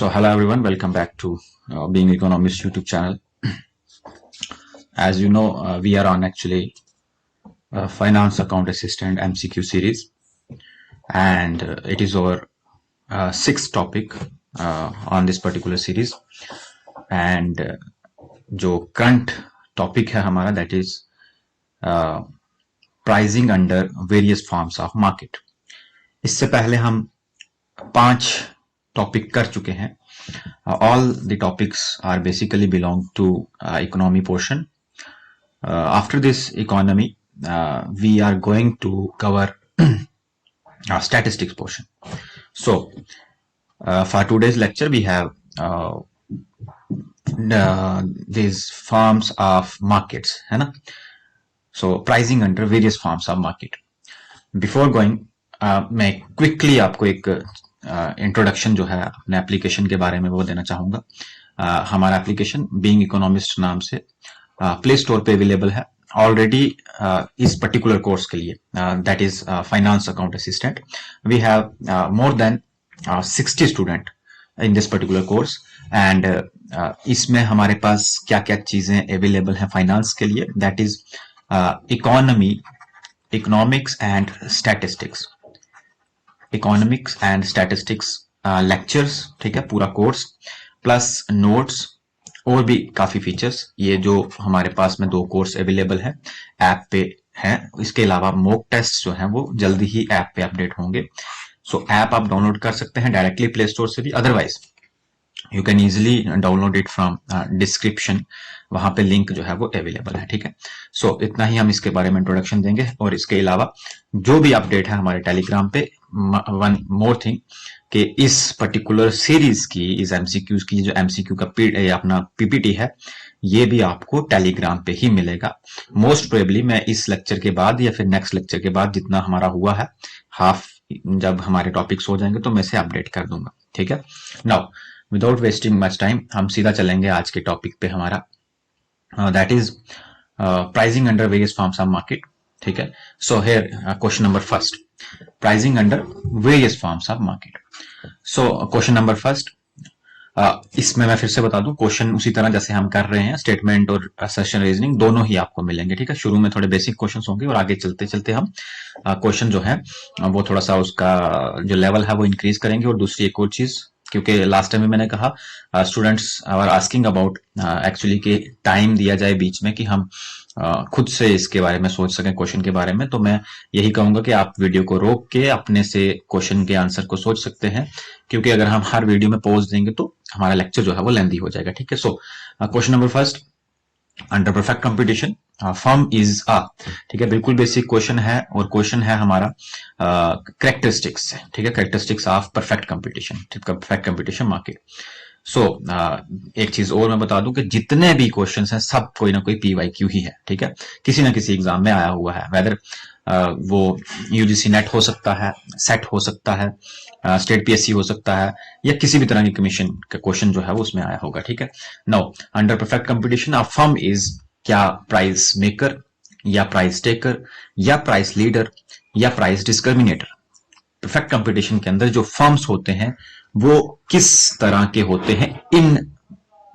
So hello everyone, welcome back to Being Economist YouTube channel. As you know, we are on actually Finance Account Assistant MCQ series, and it is our sixth topic on this particular series. And जो current topic है हमारा, that is pricing under various forms of market. इससे पहले हम 5 topic कर चुके हैं. All the topics are basically belong to economy portion. After this economy, we are going to cover statistics portion. So for today's lecture, we have these forms of markets, है ना? So pricing under various forms of market. Before going, मैं quickly आपको एक introduction जो है अपने application के बारे में वो देना चाहूंगा. हमारा एप्लीकेशन बीइंग इकोनॉमिस्ट नाम से प्ले स्टोर पे अवेलेबल है ऑलरेडी. इस पर्टिकुलर कोर्स के लिए, that is finance account assistant, we have more than 60 student in this particular course. And इसमें हमारे पास क्या क्या चीजें अवेलेबल हैं फाइनेंस के लिए, that is economy, economics and statistics, economics and statistics lectures, ठीक है, पूरा कोर्स प्लस नोट्स और भी काफी फीचर्स. ये जो हमारे पास में 2 कोर्स अवेलेबल है ऐप पे हैं. इसके अलावा मॉक टेस्ट जो हैं वो जल्दी ही ऐप पे अपडेट होंगे. सो ऐप आप डाउनलोड कर सकते हैं डायरेक्टली प्ले स्टोर से भी, otherwise you can easily download it from description, वहां पे लिंक जो है वो अवेलेबल है, ठीक है. सो इतना ही हम इसके बारे में इंट्रोडक्शन देंगे. और इसके अलावा जो भी अपडेट है हमारे टेलीग्राम पे, वन मोर थिंग कि इस पर्टिकुलर सीरीज की, इस एमसीक्यूज की जो एमसीक्यू का अपना पीपीटी है, ये भी आपको टेलीग्राम पे ही मिलेगा. मोस्ट प्रोबेबली मैं इस लेक्चर के बाद या फिर नेक्स्ट लेक्चर के बाद जितना हमारा हुआ है हाफ, जब हमारे टॉपिक्स हो जाएंगे तो मैं इसे अपडेट कर दूंगा, ठीक है. Now without wasting much time हम सीधा चलेंगे आज के टॉपिक पे हमारा, that is pricing under various forms of market, ठीक है. So here question number first, pricing under various forms of market. So question number first, इसमें मैं फिर से बता दूं, क्वेश्चन उसी तरह जैसे हम कर रहे हैं, स्टेटमेंट और असर्शन रीजनिंग दोनों ही आपको मिलेंगे, ठीक है. शुरू में थोड़े बेसिक क्वेश्चंस होंगे और आगे चलते चलते हम क्वेश्चन जो है वो थोड़ा सा उसका जो लेवल है वो इंक्रीज करेंगे. और दूसरी एक और चीज, क्योंकि लास्ट टाइम में मैंने कहा students are asking about actually कि टाइम दिया जाए बीच में कि हम खुद से इसके बारे में सोच सकें क्वेश्चन के बारे में. तो मैं यही कहूंगा कि आप वीडियो को रोक के अपने से क्वेश्चन के आंसर को सोच सकते हैं, क्योंकि अगर हम हर वीडियो में पॉज देंगे तो हमारा लेक्चर जो है वो लेंथी हो जाएगा, ठीक है. So question number first, under perfect competition firm is a, ठीक है, बिल्कुल बेसिक क्वेश्चन है और क्वेश्चन है हमारा कैरेक्टरिस्टिक्स से, ठीक है, characteristics of perfect competition, perfect competition market. So एक चीज और मैं बता दूं कि जितने भी क्वेश्चंस हैं सब कोई ना कोई पीवाईक्यू ही है, ठीक है, किसी ना किसी एग्जाम में आया हुआ है, वेदर वो यूजीसी नेट हो सकता है, सेट हो सकता है, स्टेट पीएससी हो सकता है, या किसी भी तरह की कमीशन का क्वेश्चन जो है वो उसमें आया होगा, ठीक है. Now under perfect competition a firm is, क्या प्राइस मेकर या प्राइस टेकर या प्राइस लीडर या प्राइस डिस्क्रिमिनेटर. परफेक्ट कंपटीशन के अंदर जो फर्म्स होते हैं वो किस तरह के होते हैं, in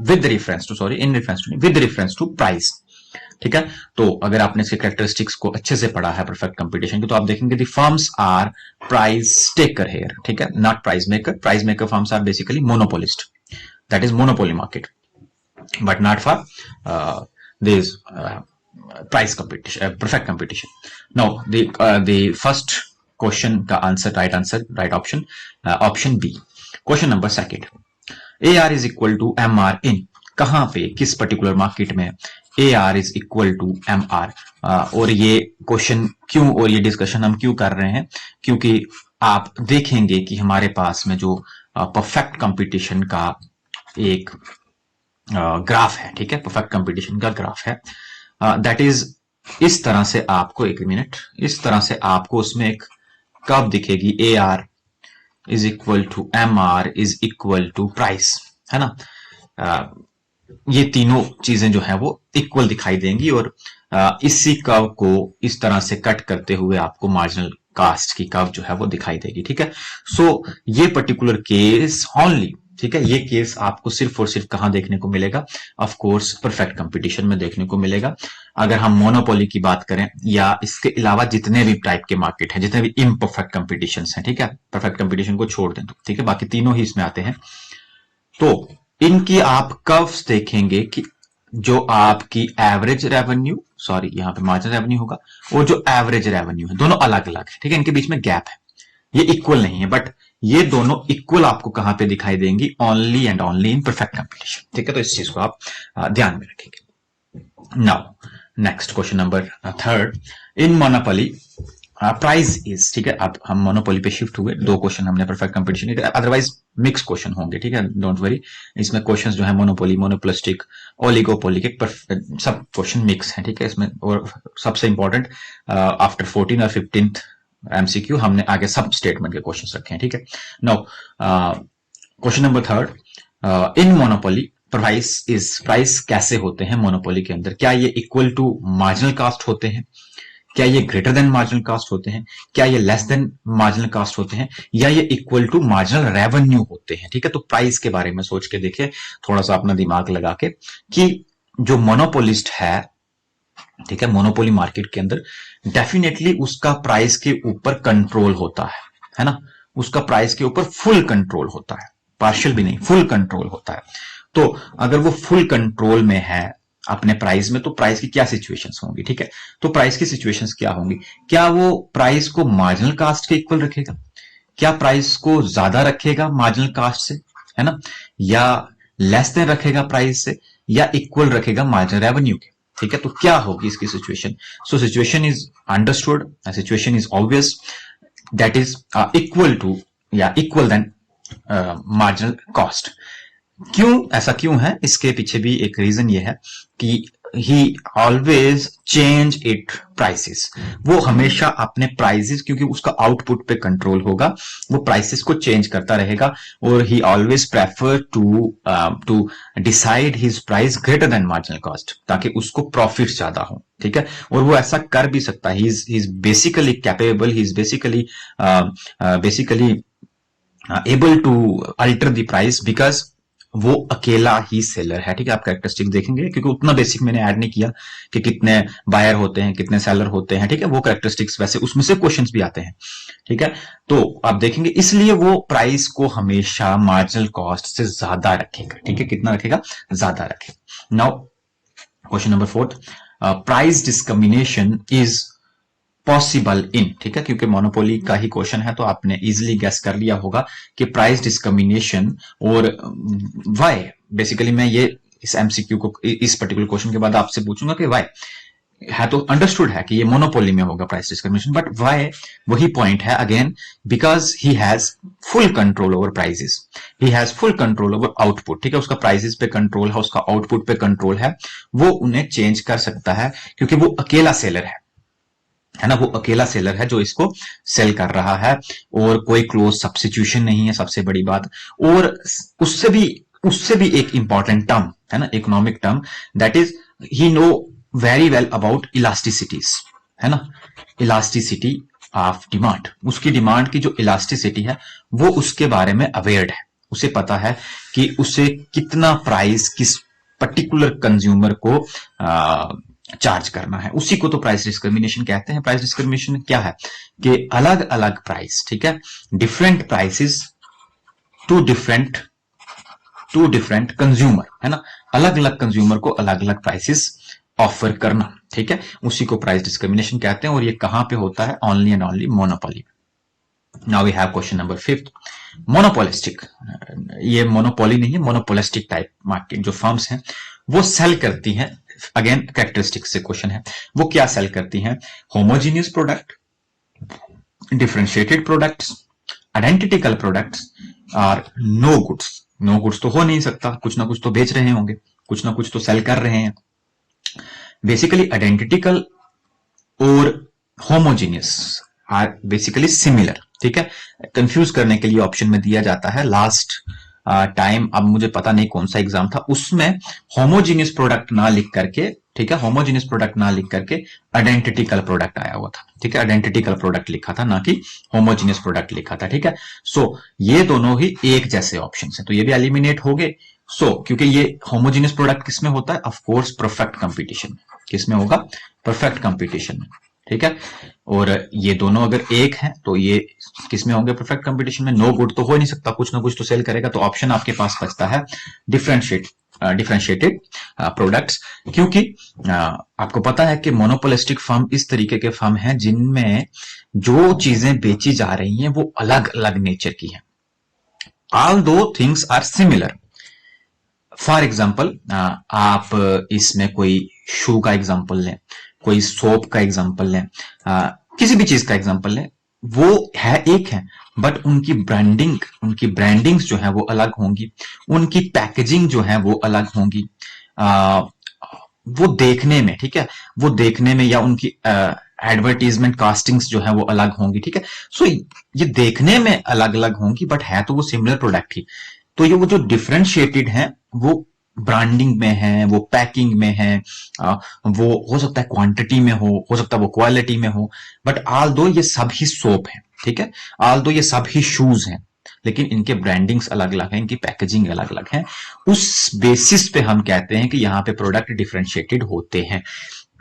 with reference to price, ठीक है. तो अगर आपने इसके कैरेक्टरिस्टिक्स को अच्छे से पढ़ा है परफेक्ट कंपटीशन की, तो आप देखेंगे the firms are price taker here, ठीक है, not price maker. Price maker firms are basically monopolist, that is monopoly market, but not for this price competition, perfect competition. Now the first question का answer, right option, option B. Question number second, AR is equal to MR in, कहां पे, किस particular market में AR is equal to MR. और ये question क्यों और ये डिस्कशन हम क्यों कर रहे हैं, क्योंकि आप देखेंगे कि हमारे पास में जो परफेक्ट कंपटीशन का एक ग्राफ है, ठीक है, परफेक्ट कंपटीशन का ग्राफ है, दैट इज इस तरह से आपको, एक मिनट, इस तरह से आपको उसमें एक कर्व दिखेगी, AR is equal to MR is equal to price, है ना. ये तीनों चीजें जो है वो इक्वल दिखाई देंगी और इसी कर्व को इस तरह से कट करते हुए आपको मार्जिनल कास्ट की कर्व जो है वो दिखाई देगी, ठीक है. सो ये पर्टिकुलर केस ओनली ठीक है, ये केस आपको सिर्फ और सिर्फ कहां देखने को मिलेगा? ऑफ कोर्स परफेक्ट कंपटीशन में देखने को मिलेगा। अगर हम मोनोपोली की बात करें या इसके अलावा जितने भी टाइप के मार्केट हैं, जितने भी इम्परफेक्ट कंपटीशन हैं, ठीक है, परफेक्ट कंपटीशन को छोड़ दें तो, ठीक है, बाकी तीनों ही इसमें आते हैं, तो इनकी आप कर्व्स देखेंगे कि जो आपकी एवरेज रेवेन्यू, सॉरी यहां पे मार्जिनल रेवेन्यू होगा, और जो एवरेज रेवेन्यू है दोनों अलग अलग है, ठीक है, इनके बीच में गैप है, ये इक्वल नहीं है, बट ये दोनों इक्वल आपको कहां पे दिखाई देंगी? Only and only in perfect competition, ठीक है, तो इस चीज को आप ध्यान में रखेंगे। Now next question number third, in monopoly price is, ठीक है, अब हम मोनोपोली पे शिफ्ट हुए, दो क्वेश्चन हमने परफेक्ट कंपटीशन के, अदरवाइज मिक्स क्वेश्चन होंगे, ठीक है, डोंट वरी, इसमें क्वेश्चंस जो है मोनोपोली, मोनोपोलिस्टिक, ओलिगोपोली के सब क्वेश्चन मिक्स हैं, ठीक है, इसमें और सबसे इंपॉर्टेंट आफ्टर 14 और 15th एमसीक्यू हमने आगे सब स्टेटमेंट के क्वेश्चन रखे हैं, ठीक है। नाउ क्वेश्चन नंबर थर्ड, इन मोनोपोली प्राइस कैसे होते हैं मोनोपोली के अंदर? क्या ये इक्वल टू मार्जिनल कॉस्ट होते हैं? क्या ये ग्रेटर देन मार्जिनल कॉस्ट होते हैं? क्या ये लेस देन मार्जिनल कॉस्ट होते हैं? या ये इक्वल टू मार्जिनल रेवेन्यू होते हैं? ठीक है, तो प्राइस के बारे में सोच के देखिए थोड़ा सा अपना दिमाग लगा के कि जो मोनोपोलिस्ट है, ठीक है, मोनोपोली मार्केट के अंदर डेफिनेटली उसका प्राइस के ऊपर कंट्रोल होता है ना, उसका प्राइस के ऊपर फुल कंट्रोल होता है, पार्शियल भी नहीं, फुल कंट्रोल होता है। तो अगर वो फुल कंट्रोल में है अपने प्राइस में, तो प्राइस की क्या सिचुएशंस होंगी? ठीक है, तो प्राइस की सिचुएशंस क्या होंगी? क्या वो प्राइस को मार्जिनल कास्ट के इक्वल रखेगा? क्या प्राइस को ज्यादा रखेगा मार्जिनल कास्ट से, है ना, या लेस देन रखेगा प्राइस से, या इक्वल रखेगा मार्जिनल रेवेन्यू के? ठीक है, तो क्या होगी इसकी situation? So situation is understood, situation is obvious, that is equal to या इक्वल देन मार्जिनल कॉस्ट। क्यों ऐसा क्यों है? इसके पीछे भी एक रीजन ये है कि ही ऑलवेज चेंज इट प्राइसेस, वो हमेशा अपने प्राइसेस, क्योंकि उसका आउटपुट पे कंट्रोल होगा, वो प्राइसेस को चेंज करता रहेगा, और he always prefer to decide his price greater than marginal cost, ताकि उसको प्रॉफिट ज्यादा हो, ठीक है, और वो ऐसा कर भी सकता है, he is basically capable, he is basically able to alter the price, because वो अकेला ही सेलर है, ठीक है, आप कैरेक्टरिस्टिक देखेंगे, क्योंकि उतना बेसिक मैंने ऐड नहीं किया कि कितने बायर होते हैं, कितने सेलर होते हैं, ठीक है, वो कैरेक्टरिस्टिक्स वैसे उसमें से क्वेश्चंस भी आते हैं, ठीक है, तो आप देखेंगे, इसलिए वो प्राइस को हमेशा मार्जिनल कॉस्ट से ज्यादा रखेगा, ठीक है, कितना रखेगा? ज्यादा रखेगा। Now question number fourth, price discrimination is possible in, ठीक है, क्योंकि मोनोपोली का ही क्वेश्चन है, तो आपने इजीली गेस कर लिया होगा कि प्राइस डिस्क्रिमिनेशन और व्हाई, बेसिकली मैं ये इस एमसीक्यू को इस पर्टिकुलर क्वेश्चन के बाद आपसे पूछूंगा कि व्हाई है, तो अंडरस्टूड है कि ये मोनोपोली में होगा प्राइस डिस्क्रिमिनेशन, बट व्हाई, वही पॉइंट है again, because he has full control over prices, he has full control over output, ठीक है, उसका प्राइसेस पे कंट्रोल है, उसका आउटपुट पे कंट्रोल है, वो उन्हें चेंज कर सकता है, क्योंकि वो अकेला सेलर है ना, वो अकेला सेलर है जो इसको सेल कर रहा है, और कोई क्लोज सब्स्टिट्यूशन नहीं है, सबसे बड़ी बात, और उससे भी एक इंपॉर्टेंट टर्म है ना, economic term, that is he know very well about इलास्टिसिटीज, है ना, इलास्टिसिटी ऑफ डिमांड, उसकी डिमांड की जो इलास्टिसिटी है वो उसके बारे में अवेयर्ड है, उसे पता है कि उसे कितना प्राइस किस पर्टिकुलर कंज्यूमर को चार्ज करना है, उसी को तो प्राइस डिस्क्रिमिनेशन कहते हैं। प्राइस डिस्क्रिमिनेशन क्या है कि अलग अलग प्राइस, ठीक है, different prices to different consumer, है ना, अलग अलग कंज्यूमर को अलग अलग प्राइसेस ऑफर करना, ठीक है, उसी को प्राइस डिस्क्रिमिनेशन कहते हैं, और ये कहां पे होता है? Only and only monopoly. Now we have question number fifth, monopolistic, ये मोनोपोली नहीं है, मोनोपोलिस्टिक टाइप मार्केट जो फर्म्स हैं वो सेल करती हैं, अगेन कैरेक्टरिस्टिक से क्वेश्चन है, वो क्या सेल करती हैं? Homogeneous product, differentiated products, identical products, और नो गुड्स। नो गुड्स तो हो नहीं सकता, कुछ ना कुछ तो बेच रहे होंगे, कुछ ना कुछ तो सेल कर रहे हैं। बेसिकली आइडेंटिकल और होमोजीनियस आर बेसिकली सिमिलर, ठीक है, कंफ्यूज करने के लिए ऑप्शन में दिया जाता है लास्ट टाइम, अब मुझे पता नहीं कौन सा एग्जाम था, उसमें होमोजीनियस प्रोडक्ट ना लिख करके ठीक है, होमोजेनियस प्रोडक्ट ना लिख करके आइडेंटिटिकल प्रोडक्ट आया हुआ था, ठीक है, आइडेंटिटिकल प्रोडक्ट लिखा था ना कि होमोजेनियस प्रोडक्ट लिखा था, ठीक है। सो ये दोनों ही एक जैसे ऑप्शन है, तो ये भी एलिमिनेट हो गए। सो क्योंकि ये होमोजेनियस प्रोडक्ट किसमें होता है, ऑफ कोर्स परफेक्ट कंपटीशन में। किसमें होगा, परफेक्ट कंपटीशन में, ठीक है। और ये दोनों अगर एक हैं तो ये किसमें होंगे, परफेक्ट कंपटीशन में। नो गुड तो हो नहीं सकता, कुछ ना कुछ तो सेल करेगा, तो ऑप्शन आपके पास बचता है डिफरेंशिएटेड प्रोडक्ट्स। क्योंकि आपको पता है कि मोनोपोलिस्टिक फर्म इस तरीके के फर्म हैं जिनमें जो चीजें बेची जा रही हैं वो अलग अलग नेचर की हैं, ऑल दो things are similar. For example आप इसमें कोई शू का एग्जाम्पल लें, कोई सोप का एग्जाम्पल लें, किसी भी चीज का एग्जाम्पल लें, वो है एक है, बट उनकी ब्रांडिंग्स जो है वो अलग होंगी, उनकी पैकेजिंग जो है वो अलग होंगी, वो देखने में, ठीक है, वो देखने में, या उनकी एडवर्टीजमेंट कास्टिंग्स जो है वो अलग होंगी, ठीक है। सो ये देखने में अलग अलग होंगी बट है तो वो सिमिलर प्रोडक्ट ही। तो ये वो जो डिफरेंशिएटेड है वो ब्रांडिंग में है, वो पैकिंग में है, वो हो सकता है क्वांटिटी में हो सकता है वो क्वालिटी में हो, बट ऑल दो ये सब ही सोप है, ठीक है, ऑल दो ये सब ही शूज हैं, लेकिन इनके ब्रांडिंग्स अलग अलग हैं, इनकी पैकेजिंग अलग अलग है। उस बेसिस पे हम कहते हैं कि यहां पे प्रोडक्ट डिफरेंशिएटेड होते हैं।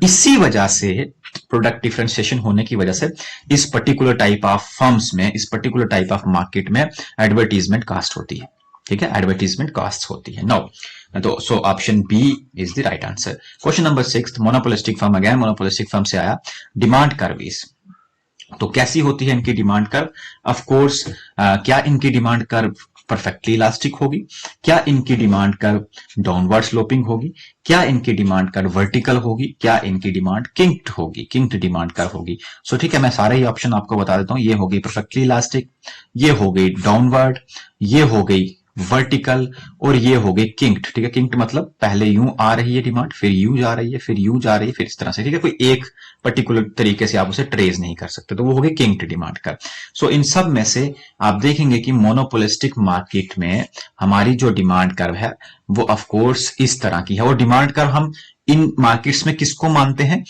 इसी वजह से प्रोडक्ट डिफरेंशिएशन होने की वजह से इस पर्टिकुलर टाइप ऑफ फर्म्स में, इस पर्टिकुलर टाइप ऑफ मार्केट में एडवर्टीजमेंट कास्ट होती है, ठीक है, एडवर्टीजमेंट कास्ट होती है। नाउ तो so option B is the right answer. Question number 6, monopolistic firm, again monopolistic firm से आया, डिमांड कर्व इज, तो कैसी होती है इनकी डिमांड कर्व। ऑफ कोर्स क्या इनकी डिमांड कर्व परफेक्टली इलास्टिक होगी, क्या इनकी डिमांड कर्व डाउनवर्ड स्लोपिंग होगी, क्या इनकी डिमांड कर्व वर्टिकल होगी, क्या इनकी डिमांड किंक्ड होगी, किंक्ड डिमांड कर्व होगी। सो ठीक है, मैं सारे ही ऑप्शन आपको बता देता हूं। ये हो गई परफेक्टली इलास्टिक, ये हो गई डाउनवर्ड, ये हो गई वर्टिकल, और ये हो गई किंक्ड, ठीक है। किंक्ड मतलब पहले यूं आ रही है डिमांड, फिर यूं जा रही है, फिर यूं जा रही है, फिर इस तरह से, ठीक है, कोई एक पर्टिकुलर तरीके से आप उसे ट्रेस नहीं कर सकते, तो वो हो गई किंक्ड डिमांड कर्व। सो इन सब में से आप देखेंगे कि मोनोपोलिस्टिक मार्केट में हमारी जो डिमांड कर्व है वो ऑफ कोर्स इस तरह की है। और डिमांड कर्व हम इन मार्केट्स में किसको मानते हैं,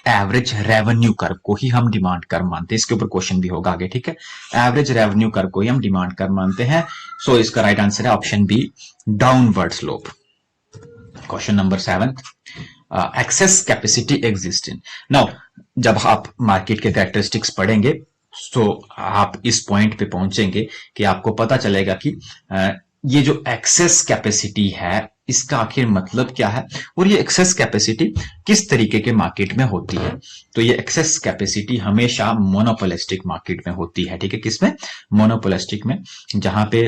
एवरेज रेवेन्यू कर्व को ही हम डिमांड कर्व मानते हैं। इसके ऊपर क्वेश्चन भी होगा आगे, ठीक है, एवरेज रेवेन्यू कर्व को ही हम डिमांड कर्व मानते हैं। सो इसका राइट आंसर है option B, downward slope. Question number 7, excess capacity exist in. Now जब आप मार्केट के कैरेक्टरिस्टिक्स पढ़ेंगे तो आप इस पॉइंट पे पहुंचेंगे कि आपको पता चलेगा कि ये जो एक्सेस कैपेसिटी है इसका आखिर मतलब क्या है, और ये एक्सेस कैपेसिटी किस तरीके के मार्केट में होती है। तो ये एक्सेस कैपेसिटी हमेशा मोनोपोलिस्टिक मार्केट में होती है, ठीक है, किसमें, मोनोपोलिस्टिक में, जहां पे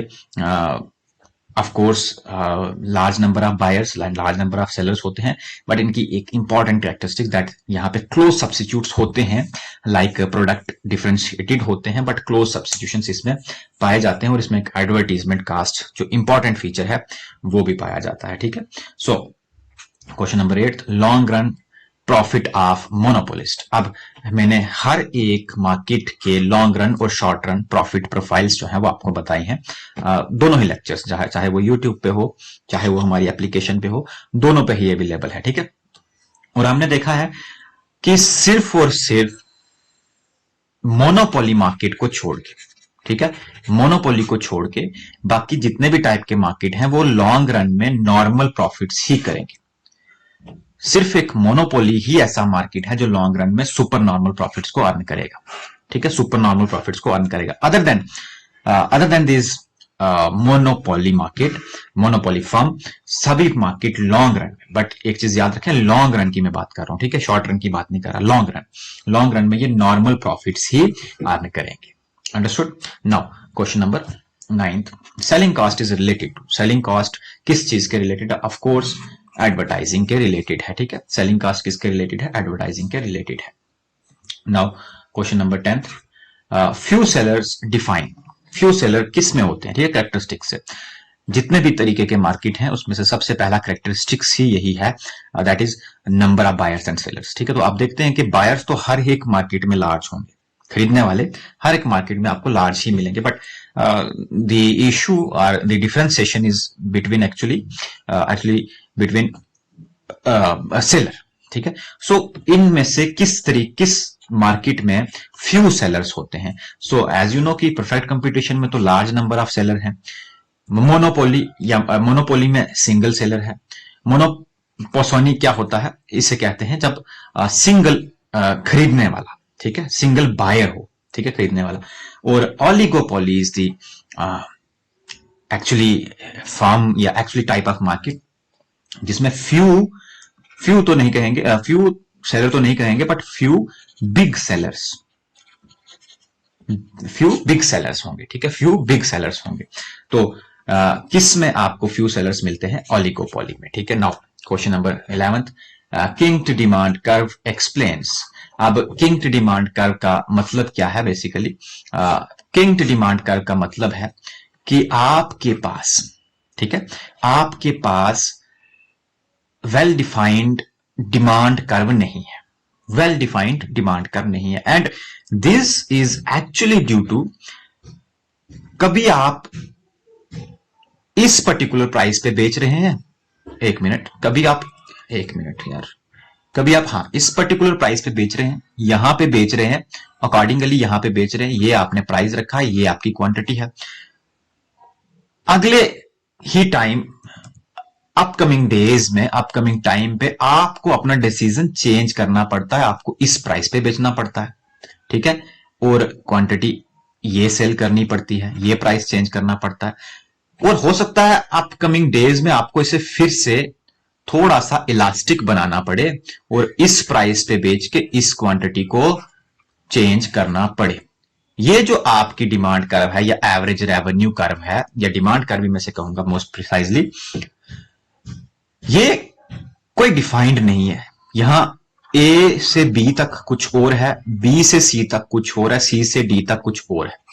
of course large number of buyers, large number of sellers होते हैं, बट इनकी एक इंपॉर्टेंट कैरेक्टरिस्टिक दैट यहाँ पे क्लोज सब्सिट्यूट्स होते हैं, लाइक प्रोडक्ट डिफरेंशिएटेड होते हैं बट क्लोज सब्सिट्यूशंस इसमें पाए जाते हैं, और इसमें एक एडवर्टीजमेंट कास्ट जो इंपॉर्टेंट फीचर है वो भी पाया जाता है, ठीक है। So question number 8, long run profit of monopolist. अब मैंने हर एक मार्केट के लॉन्ग रन और शॉर्ट रन प्रॉफिट प्रोफाइल्स जो है वो आपको बताई हैं, दोनों ही लेक्चर्स, चाहे वो यूट्यूब पे हो चाहे वो हमारी एप्लीकेशन पे हो, दोनों पे ही अवेलेबल है, ठीक है। और हमने देखा है कि सिर्फ और सिर्फ मोनोपोली मार्केट को छोड़ के, ठीक है, मोनोपोली को छोड़ के बाकी जितने भी टाइप के मार्केट हैं वो लॉन्ग रन में नॉर्मल प्रॉफिट्स ही करेंगे। सिर्फ एक मोनोपोली ही ऐसा मार्केट है जो लॉन्ग रन में सुपर नॉर्मल प्रॉफिट्स को अर्न करेगा, ठीक है, सुपर नॉर्मल प्रॉफिट्स को अर्न करेगा। Other than this monopoly market, monopoly firm, सभी मार्केट लॉन्ग रन में, बट एक चीज याद रखें, लॉन्ग रन की मैं बात कर रहा हूं, ठीक है, शॉर्ट रन की बात नहीं कर रहा, लॉन्ग रन में ये नॉर्मल प्रॉफिट्स ही अर्न करेंगे। Understood. Now question number 9, selling cost is related to, selling cost किस चीज के रिलेटेड है, ऑफ कोर्स एडवर्टाइजिंग के रिलेटेड है, ठीक है, सेलिंग कॉस्ट किसके रिलेटेड है, एडवर्टाइजिंग के रिलेटेड है। Now question number 10, few sellers define, few seller किस में होते हैं, ठीक है, कैरेक्टरिस्टिक्स से, जितने भी तरीके के मार्केट हैं उसमें से सबसे पहला कैरेक्टरिस्टिक्स ही यही है, that is number of buyers and sellers, ठीक है। तो आप देखते हैं कि बायर्स तो हर एक मार्केट में लार्ज होंगे, खरीदने वाले हर एक मार्केट में आपको लार्ज ही मिलेंगे, बट द इशू और the differentiation is between actually between seller, ठीक है। सो इनमें से किस मार्केट में फ्यू सेलर्स होते हैं? सो एज यू नो कि परफेक्ट कंपटीशन में तो लार्ज नंबर ऑफ सेलर हैं। मोनोपोली या मोनोपोली में सिंगल सेलर है। मोनोपोसोनी क्या होता है, इसे कहते हैं जब सिंगल खरीदने वाला, ठीक है, सिंगल बायर हो, ठीक है, खरीदने वाला। और oligopoly is the actually form या एक्चुअली टाइप ऑफ मार्केट जिसमें फ्यू तो नहीं कहेंगे, फ्यू सेलर तो नहीं कहेंगे, बट फ्यू बिग सेलर्स होंगे, ठीक है, फ्यू बिग सेलर्स होंगे। तो किस में आपको फ्यू सेलर्स मिलते हैं? ओलिगोपोली में, ठीक है। Now question number 11th, kinked demand curve explains. अब किंग्ड डिमांड कर्व का मतलब क्या है? बेसिकली किंग्ड डिमांड कर्व का मतलब है कि आपके पास, ठीक है, आपके पास वेल डिफाइंड डिमांड कर्व नहीं है, वेल डिफाइंड डिमांड कर्व नहीं है। And this is actually due to, कभी आप इस पर्टिकुलर प्राइस पे बेच रहे हैं, एक मिनट, कभी आप, एक मिनट यार, कभी आप, हाँ, इस पर्टिकुलर प्राइस पे बेच रहे हैं, यहां पे बेच रहे हैं, अकॉर्डिंगली यहां पे बेच रहे हैं, ये आपने प्राइस रखा है, ये आपकी क्वांटिटी है। अगले ही टाइम, अपकमिंग डेज में, अपकमिंग टाइम पे आपको अपना डिसीजन चेंज करना पड़ता है, आपको इस प्राइस पे बेचना पड़ता है, ठीक है, और क्वांटिटी ये सेल करनी पड़ती है, ये प्राइस चेंज करना पड़ता है। और हो सकता है अपकमिंग डेज में आपको इसे फिर से थोड़ा सा इलास्टिक बनाना पड़े और इस प्राइस पे बेच के इस क्वांटिटी को चेंज करना पड़े। ये जो आपकी डिमांड कर्व है या एवरेज रेवेन्यू कर्व है, या डिमांड कर्व भी मैं से कहूंगा मोस्ट प्रिसाइजली, ये कोई डिफाइंड नहीं है। यहां ए से बी तक कुछ और है, बी से सी तक कुछ और है, सी से डी तक कुछ और है।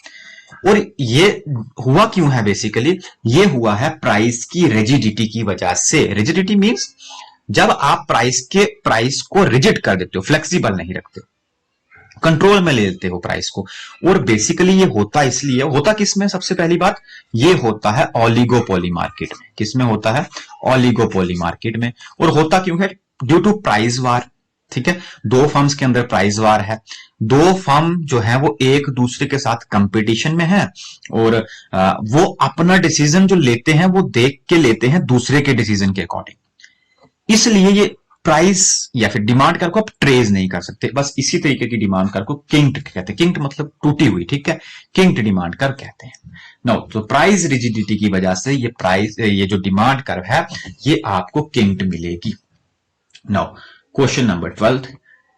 और ये हुआ क्यों है? बेसिकली ये हुआ है प्राइस की रिजिडिटी की वजह से। रिजिडिटी मींस जब आप प्राइस को रिजिड कर देते हो, फ्लेक्सिबल नहीं रखते, कंट्रोल में ले लेते हो प्राइस को। और बेसिकली ये होता इसलिए, होता किसमें? सबसे पहली बात, ये होता है ओलिगोपोली मार्केट में। किसमें होता है? ओलिगोपोली मार्केट में। और होता क्यों है? ड्यू टू प्राइस वार, ठीक है, दो फर्म्स के अंदर प्राइस वार है, दो फर्म जो है वो एक दूसरे के साथ कंपटीशन में है, और वो अपना डिसीजन जो लेते हैं वो देख के लेते हैं दूसरे के डिसीजन के अकॉर्डिंग। इसलिए ये प्राइस या फिर डिमांड कर्व को आप ट्रेस नहीं कर सकते। बस इसी तरीके की डिमांड कर्व को किंक्ड कहते हैं। किंक्ड मतलब टूटी हुई, ठीक है, किंक्ड डिमांड कर्व कहते हैं। नो, तो प्राइस रिजिडिटी की वजह से ये जो डिमांड कर्व है ये आपको किंक्ड मिलेगी। Now question number 12,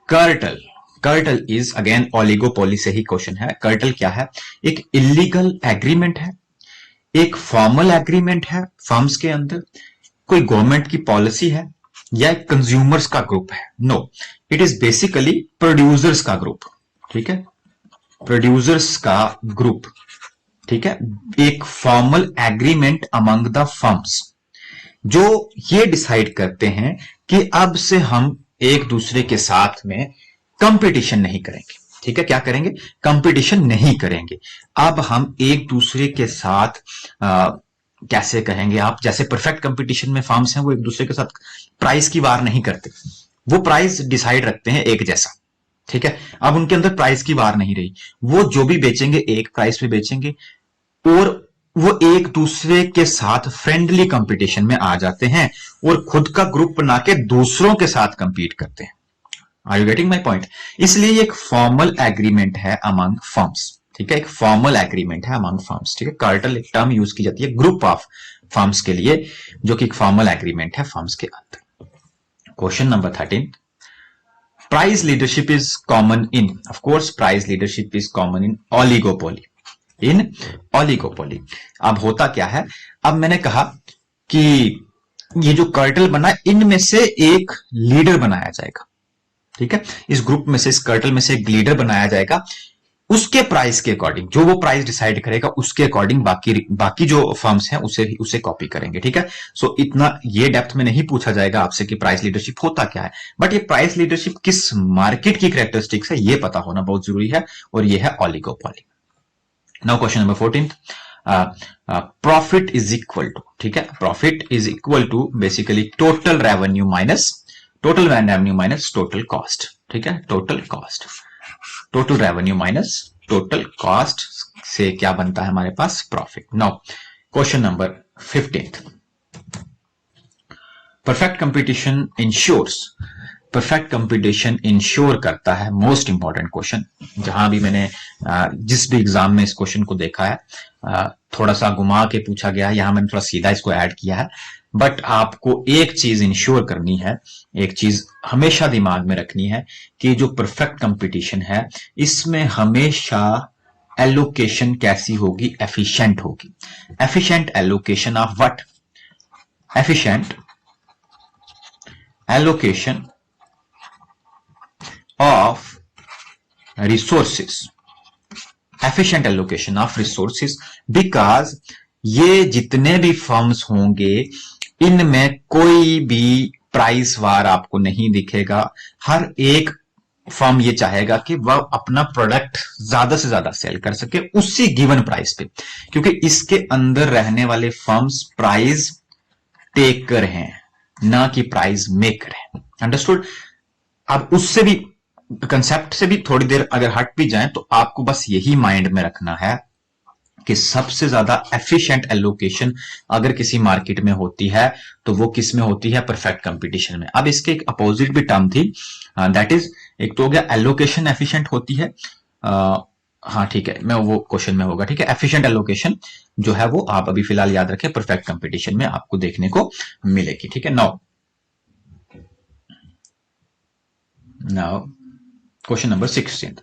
curtail. Curtail is again oligopoly से ही क्वेश्चन है। कर्टल क्या है? एक इलीगल एग्रीमेंट है, एक फॉर्मल एग्रीमेंट है फर्म्स के अंदर, कोई गवर्नमेंट की पॉलिसी है, या एक कंज्यूमर्स का ग्रुप है? No, it is basically producers का ग्रुप, ठीक है, प्रोड्यूसर्स का ग्रुप, ठीक है। एक formal agreement among the firms जो ये डिसाइड करते हैं कि अब से हम एक दूसरे के साथ में कंपटीशन नहीं करेंगे, ठीक है। क्या करेंगे? कंपटीशन नहीं करेंगे। अब हम एक दूसरे के साथ कैसे कहेंगे आप, जैसे परफेक्ट कंपटीशन में फर्म्स हैं वो एक दूसरे के साथ प्राइस की वार नहीं करते, वो प्राइस डिसाइड रखते हैं एक जैसा, ठीक है। अब उनके अंदर प्राइस की वार नहीं रही, वो जो भी बेचेंगे एक प्राइस पे बेचेंगे, और वो एक दूसरे के साथ फ्रेंडली कंपटीशन में आ जाते हैं और खुद का ग्रुप बना के दूसरों के साथ कंपीट करते हैं। Are you getting my point? इसलिए ये एक फॉर्मल एग्रीमेंट है अमंग फर्म्स, ठीक है, एक फॉर्मल एग्रीमेंट है अमंग फर्म्स, ठीक है। कार्टेल एक टर्म यूज की जाती है ग्रुप ऑफ फर्म्स के लिए, जो कि एक फॉर्मल एग्रीमेंट है फर्म्स के अंदर। Question number 13, price leadership is common in, of course price leadership is common in oligopoly, in oligopoly. अब होता क्या है? अब मैंने कहा कि ये जो कर्टल बना, इनमें से एक लीडर बनाया जाएगा, ठीक है, इस ग्रुप में से, इस कर्टल में से एक लीडर बनाया जाएगा, उसके प्राइस के अकॉर्डिंग, जो वो प्राइस डिसाइड करेगा उसके अकॉर्डिंग बाकी जो फर्म्स हैं उसे कॉपी करेंगे, ठीक है। सो इतना ये डेप्थ में नहीं पूछा जाएगा आपसे कि प्राइस लीडरशिप होता क्या है, बट ये प्राइस लीडरशिप किस मार्केट की कैरेक्टरिस्टिक्स है ये पता होना बहुत जरूरी है, और ये है oligopoly. Now question number 14, profit is equal to, ठीक है, profit is equal to basically total revenue minus total revenue minus total cost, ठीक है, total cost, total revenue minus total cost से क्या बनता है हमारे पास, profit. Now question number 15, perfect competition ensures, perfect competition ensure करता है, मोस्ट इंपॉर्टेंट क्वेश्चन, जहां भी मैंने जिस भी एग्जाम में इस क्वेश्चन को देखा है थोड़ा सा घुमा के पूछा गया है, यहां मैंने थोड़ा सीधा इसको ऐड किया है, बट आपको एक चीज इंश्योर करनी है, एक चीज हमेशा दिमाग में रखनी है कि जो परफेक्ट कंपटीशन है इसमें हमेशा एलोकेशन कैसी होगी, एफिशिएंट होगी। Efficient allocation of what, efficient allocation of resources, efficient allocation of resources, because ये जितने भी फर्म्स होंगे इनमें कोई भी प्राइस वार आपको नहीं दिखेगा। हर एक फर्म ये चाहेगा कि वह अपना प्रोडक्ट ज्यादा से ज्यादा सेल कर सके उसी गिवन प्राइस पे, क्योंकि इसके अंदर रहने वाले फर्म्स प्राइस टेकर हैं ना कि प्राइस मेकर है। अंडरस्टूड। अब उससे भी कंसेप्ट से भी थोड़ी देर अगर हट भी जाएं तो आपको बस यही माइंड में रखना है कि सबसे ज्यादा एफिशिएंट एलोकेशन अगर किसी मार्केट में होती है तो वो किस में होती है, परफेक्ट कंपटीशन में। अब इसके एक अपोजिट भी टर्म थी, दैट इज, एक तो हो गया एलोकेशन एफिशिएंट होती है, हाँ ठीक है, मैं वो क्वेश्चन में होगा, ठीक है, एफिशिएंट एलोकेशन जो है वो आप अभी फिलहाल याद रखें परफेक्ट कंपटीशन में आपको देखने को मिलेगी, ठीक है। Now question number 16,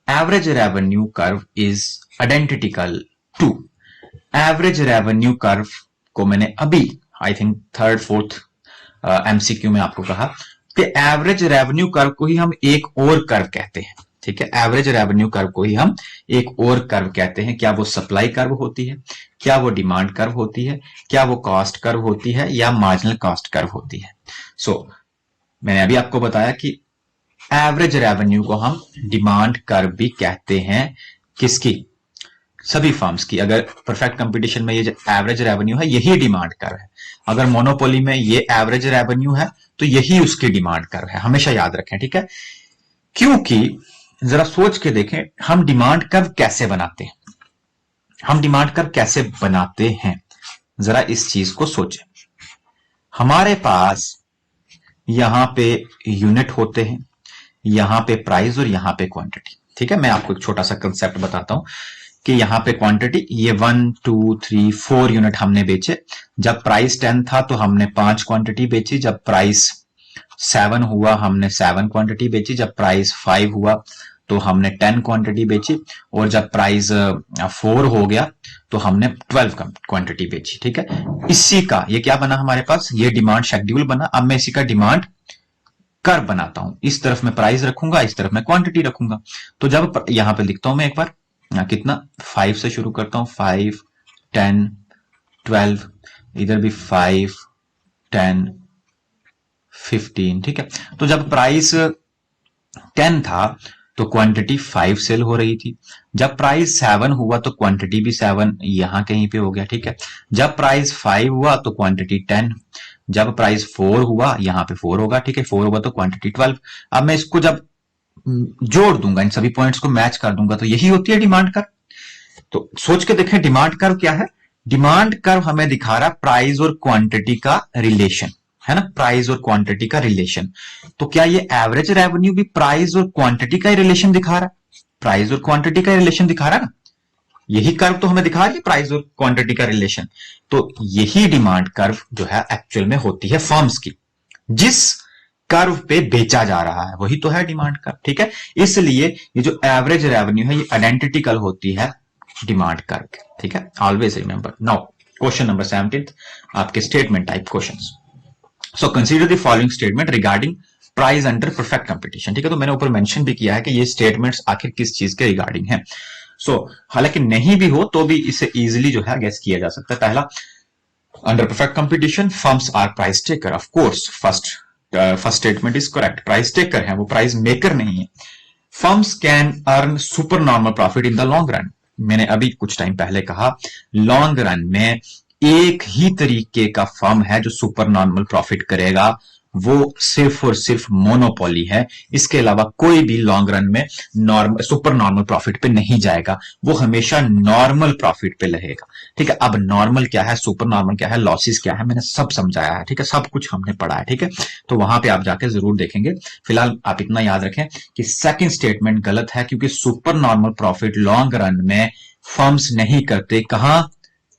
average revenue curve is identical to, average revenue curve को मैंने अभी I think third fourth MCQ में आपको कहा कि एवरेज रेवेन्यू कर्व को ही हम एक और कर्व कहते हैं, ठीक है, एवरेज रेवेन्यू कर्व को ही हम एक और कर्व कहते हैं। क्या वो सप्लाई कर्व होती है, क्या वो डिमांड कर्व होती है, क्या वो कॉस्ट कर्व होती है, या मार्जिनल कॉस्ट कर्व होती है। मैंने अभी आपको बताया कि एवरेज रेवेन्यू को हम डिमांड कर्व भी कहते हैं, किसकी, सभी फर्म्स की। अगर परफेक्ट कंपटीशन में ये जो एवरेज रेवेन्यू है यही डिमांड कर्व है, अगर मोनोपोली में ये एवरेज रेवेन्यू है तो यही उसकी डिमांड कर्व है, हमेशा याद रखें, ठीक है। क्योंकि जरा सोच के देखें हम डिमांड कर्व कैसे बनाते हैं, हम डिमांड कर्व कैसे बनाते हैं, जरा इस चीज को सोचें। हमारे पास यहां पे यूनिट होते हैं, यहां पे प्राइस और यहां पे क्वांटिटी, ठीक है। मैं आपको एक छोटा सा कंसेप्ट बताता हूं कि यहां पे क्वांटिटी, ये 1 2 3 4 यूनिट हमने बेचे, जब प्राइस 10 था तो हमने 5 क्वांटिटी बेची, जब प्राइस 7 हुआ हमने 7 क्वांटिटी बेची, जब प्राइस 5 हुआ तो हमने 10 क्वांटिटी बेची, और जब प्राइस 4 हो गया तो हमने 12 क्वांटिटी बेची, ठीक है। इसी का ये क्या बना हमारे पास, ये डिमांड शेड्यूल बना। अब मैं इसी का डिमांड कर्व बनाता हूं, इस तरफ मैं प्राइस रखूंगा, इस तरफ मैं क्वांटिटी रखूंगा। तो जब यहां पे लिखता हूं मैं एक बार, कितना 5 से शुरू करता हूं, 5 10 12, इधर भी 5 10 15, ठीक है। तो जब प्राइस 10 था तो क्वांटिटी 5 सेल हो रही थी, जब प्राइस 7 हुआ तो क्वांटिटी भी 7 यहां कहीं पे हो गया, ठीक है। जब प्राइस 5 हुआ तो क्वांटिटी 10, जब प्राइस 4 हुआ यहां पे 4 होगा, ठीक है, 4 होगा तो क्वांटिटी 12। अब मैं इसको जब जोड़ दूंगा, इन सभी पॉइंट्स को मैच कर दूंगा तो यही होती है डिमांड कर्व। तो सोच के देखें डिमांड कर्व क्या है, डिमांड कर्व हमें दिखा रहा प्राइस और क्वांटिटी का रिलेशन, है ना, प्राइस और क्वांटिटी का रिलेशन। तो क्या ये एवरेज रेवेन्यू भी प्राइस और क्वांटिटी का रिलेशन दिखा रहा है, प्राइस और क्वांटिटी का रिलेशन दिखा रहा है ना, यही कर्व तो हमें दिखा रही है प्राइस और क्वांटिटी का रिलेशन। तो यही डिमांड कर्व जो है एक्चुअल में होती है फर्म्स की, जिस कर्व पे बेचा जा रहा है वही तो है डिमांड कर्व, ठीक है। इसलिए ये जो एवरेज रेवेन्यू है ये आइडेंटिकल होती है डिमांड कर्व, ठीक है, always remember. Now question number 17, आपके statement type questions. So consider the following statement regarding price under perfect competition, ठीक है। तो मैंने ऊपर मेंशन भी किया है कि ये स्टेटमेंट्स आखिर किस चीज के रिगार्डिंग है। हालांकि नहीं भी हो तो भी इसे इजिली जो है गेस किया जा सकता है। पहला, under perfect competition firms are price taker, of course first statement is correct, price taker है वो, प्राइस मेकर नहीं है। Firms can earn super normal profit in the long run, मैंने अभी कुछ टाइम पहले कहा लॉन्ग रन में एक ही तरीके का फर्म है जो सुपर नॉर्मल प्रॉफिट करेगा, वो सिर्फ और सिर्फ मोनोपोली है, इसके अलावा कोई भी लॉन्ग रन में नॉर्मल सुपर नॉर्मल प्रॉफिट पे नहीं जाएगा, वो हमेशा नॉर्मल प्रॉफिट पे रहेगा। ठीक है, अब नॉर्मल क्या है, सुपर नॉर्मल क्या है, लॉसेस क्या है, मैंने सब समझाया है। ठीक है, सब कुछ हमने पढ़ा है। ठीक है, तो वहां पे आप जाके जरूर देखेंगे। फिलहाल आप इतना याद रखें कि सेकंड स्टेटमेंट गलत है, क्योंकि super normal profit long run में फर्म्स नहीं करते। कहां?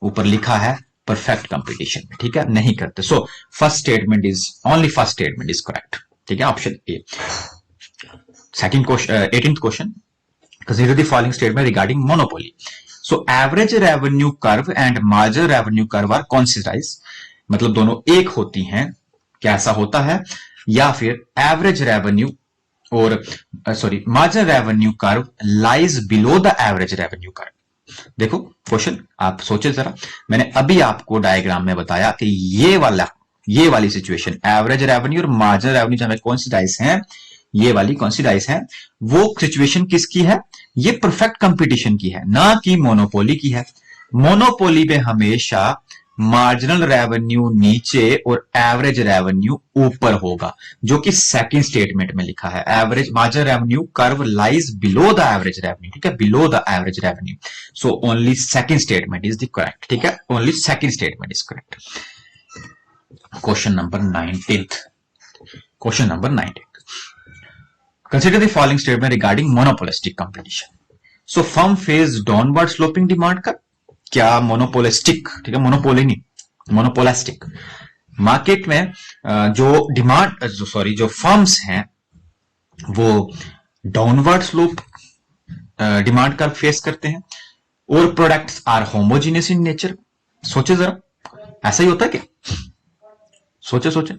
ऊपर लिखा है परफेक्ट कंपटीशन में। ठीक है, नहीं करते। So first statement is only first statement is correct. ठीक है, option A. Second question, 18th question, consider the following statement regarding monopoly. So average revenue curve and margin revenue curve are coincidence, मतलब दोनों एक होती हैं, क्या ऐसा होता है? या फिर एवरेज रेवेन्यू और sorry margin revenue curve lies below the average revenue curve. देखो क्वेश्चन आप सोचे जरा, मैंने अभी आपको डायग्राम में बताया कि ये वाली सिचुएशन एवरेज रेवेन्यू और मार्जिन रेवेन्यू जो हमें कॉन्सिडाइज है, ये वाली कॉन्सिडाइज है, वो सिचुएशन किसकी है? ये परफेक्ट कंपटीशन की है, ना कि मोनोपोली की है। मोनोपोली में हमेशा मार्जिनल रेवेन्यू नीचे और एवरेज रेवेन्यू ऊपर होगा, जो कि सेकंड स्टेटमेंट में लिखा है। Average marginal revenue curve lies below the average revenue. ठीक है, below the average revenue. So only second statement is the correct. ठीक है, only second statement is correct. Question number 19th। Question number 19th, consider the following statement regarding monopolistic competition. So firm face downward sloping demand का क्या monopolistic, ठीक है, monopoly नहीं, monopolistic market में जो demand जो फर्म्स हैं वो downward slope demand curve face करते हैं, और products are homogeneous in nature. सोचे जरा, ऐसा ही होता है क्या? सोचे।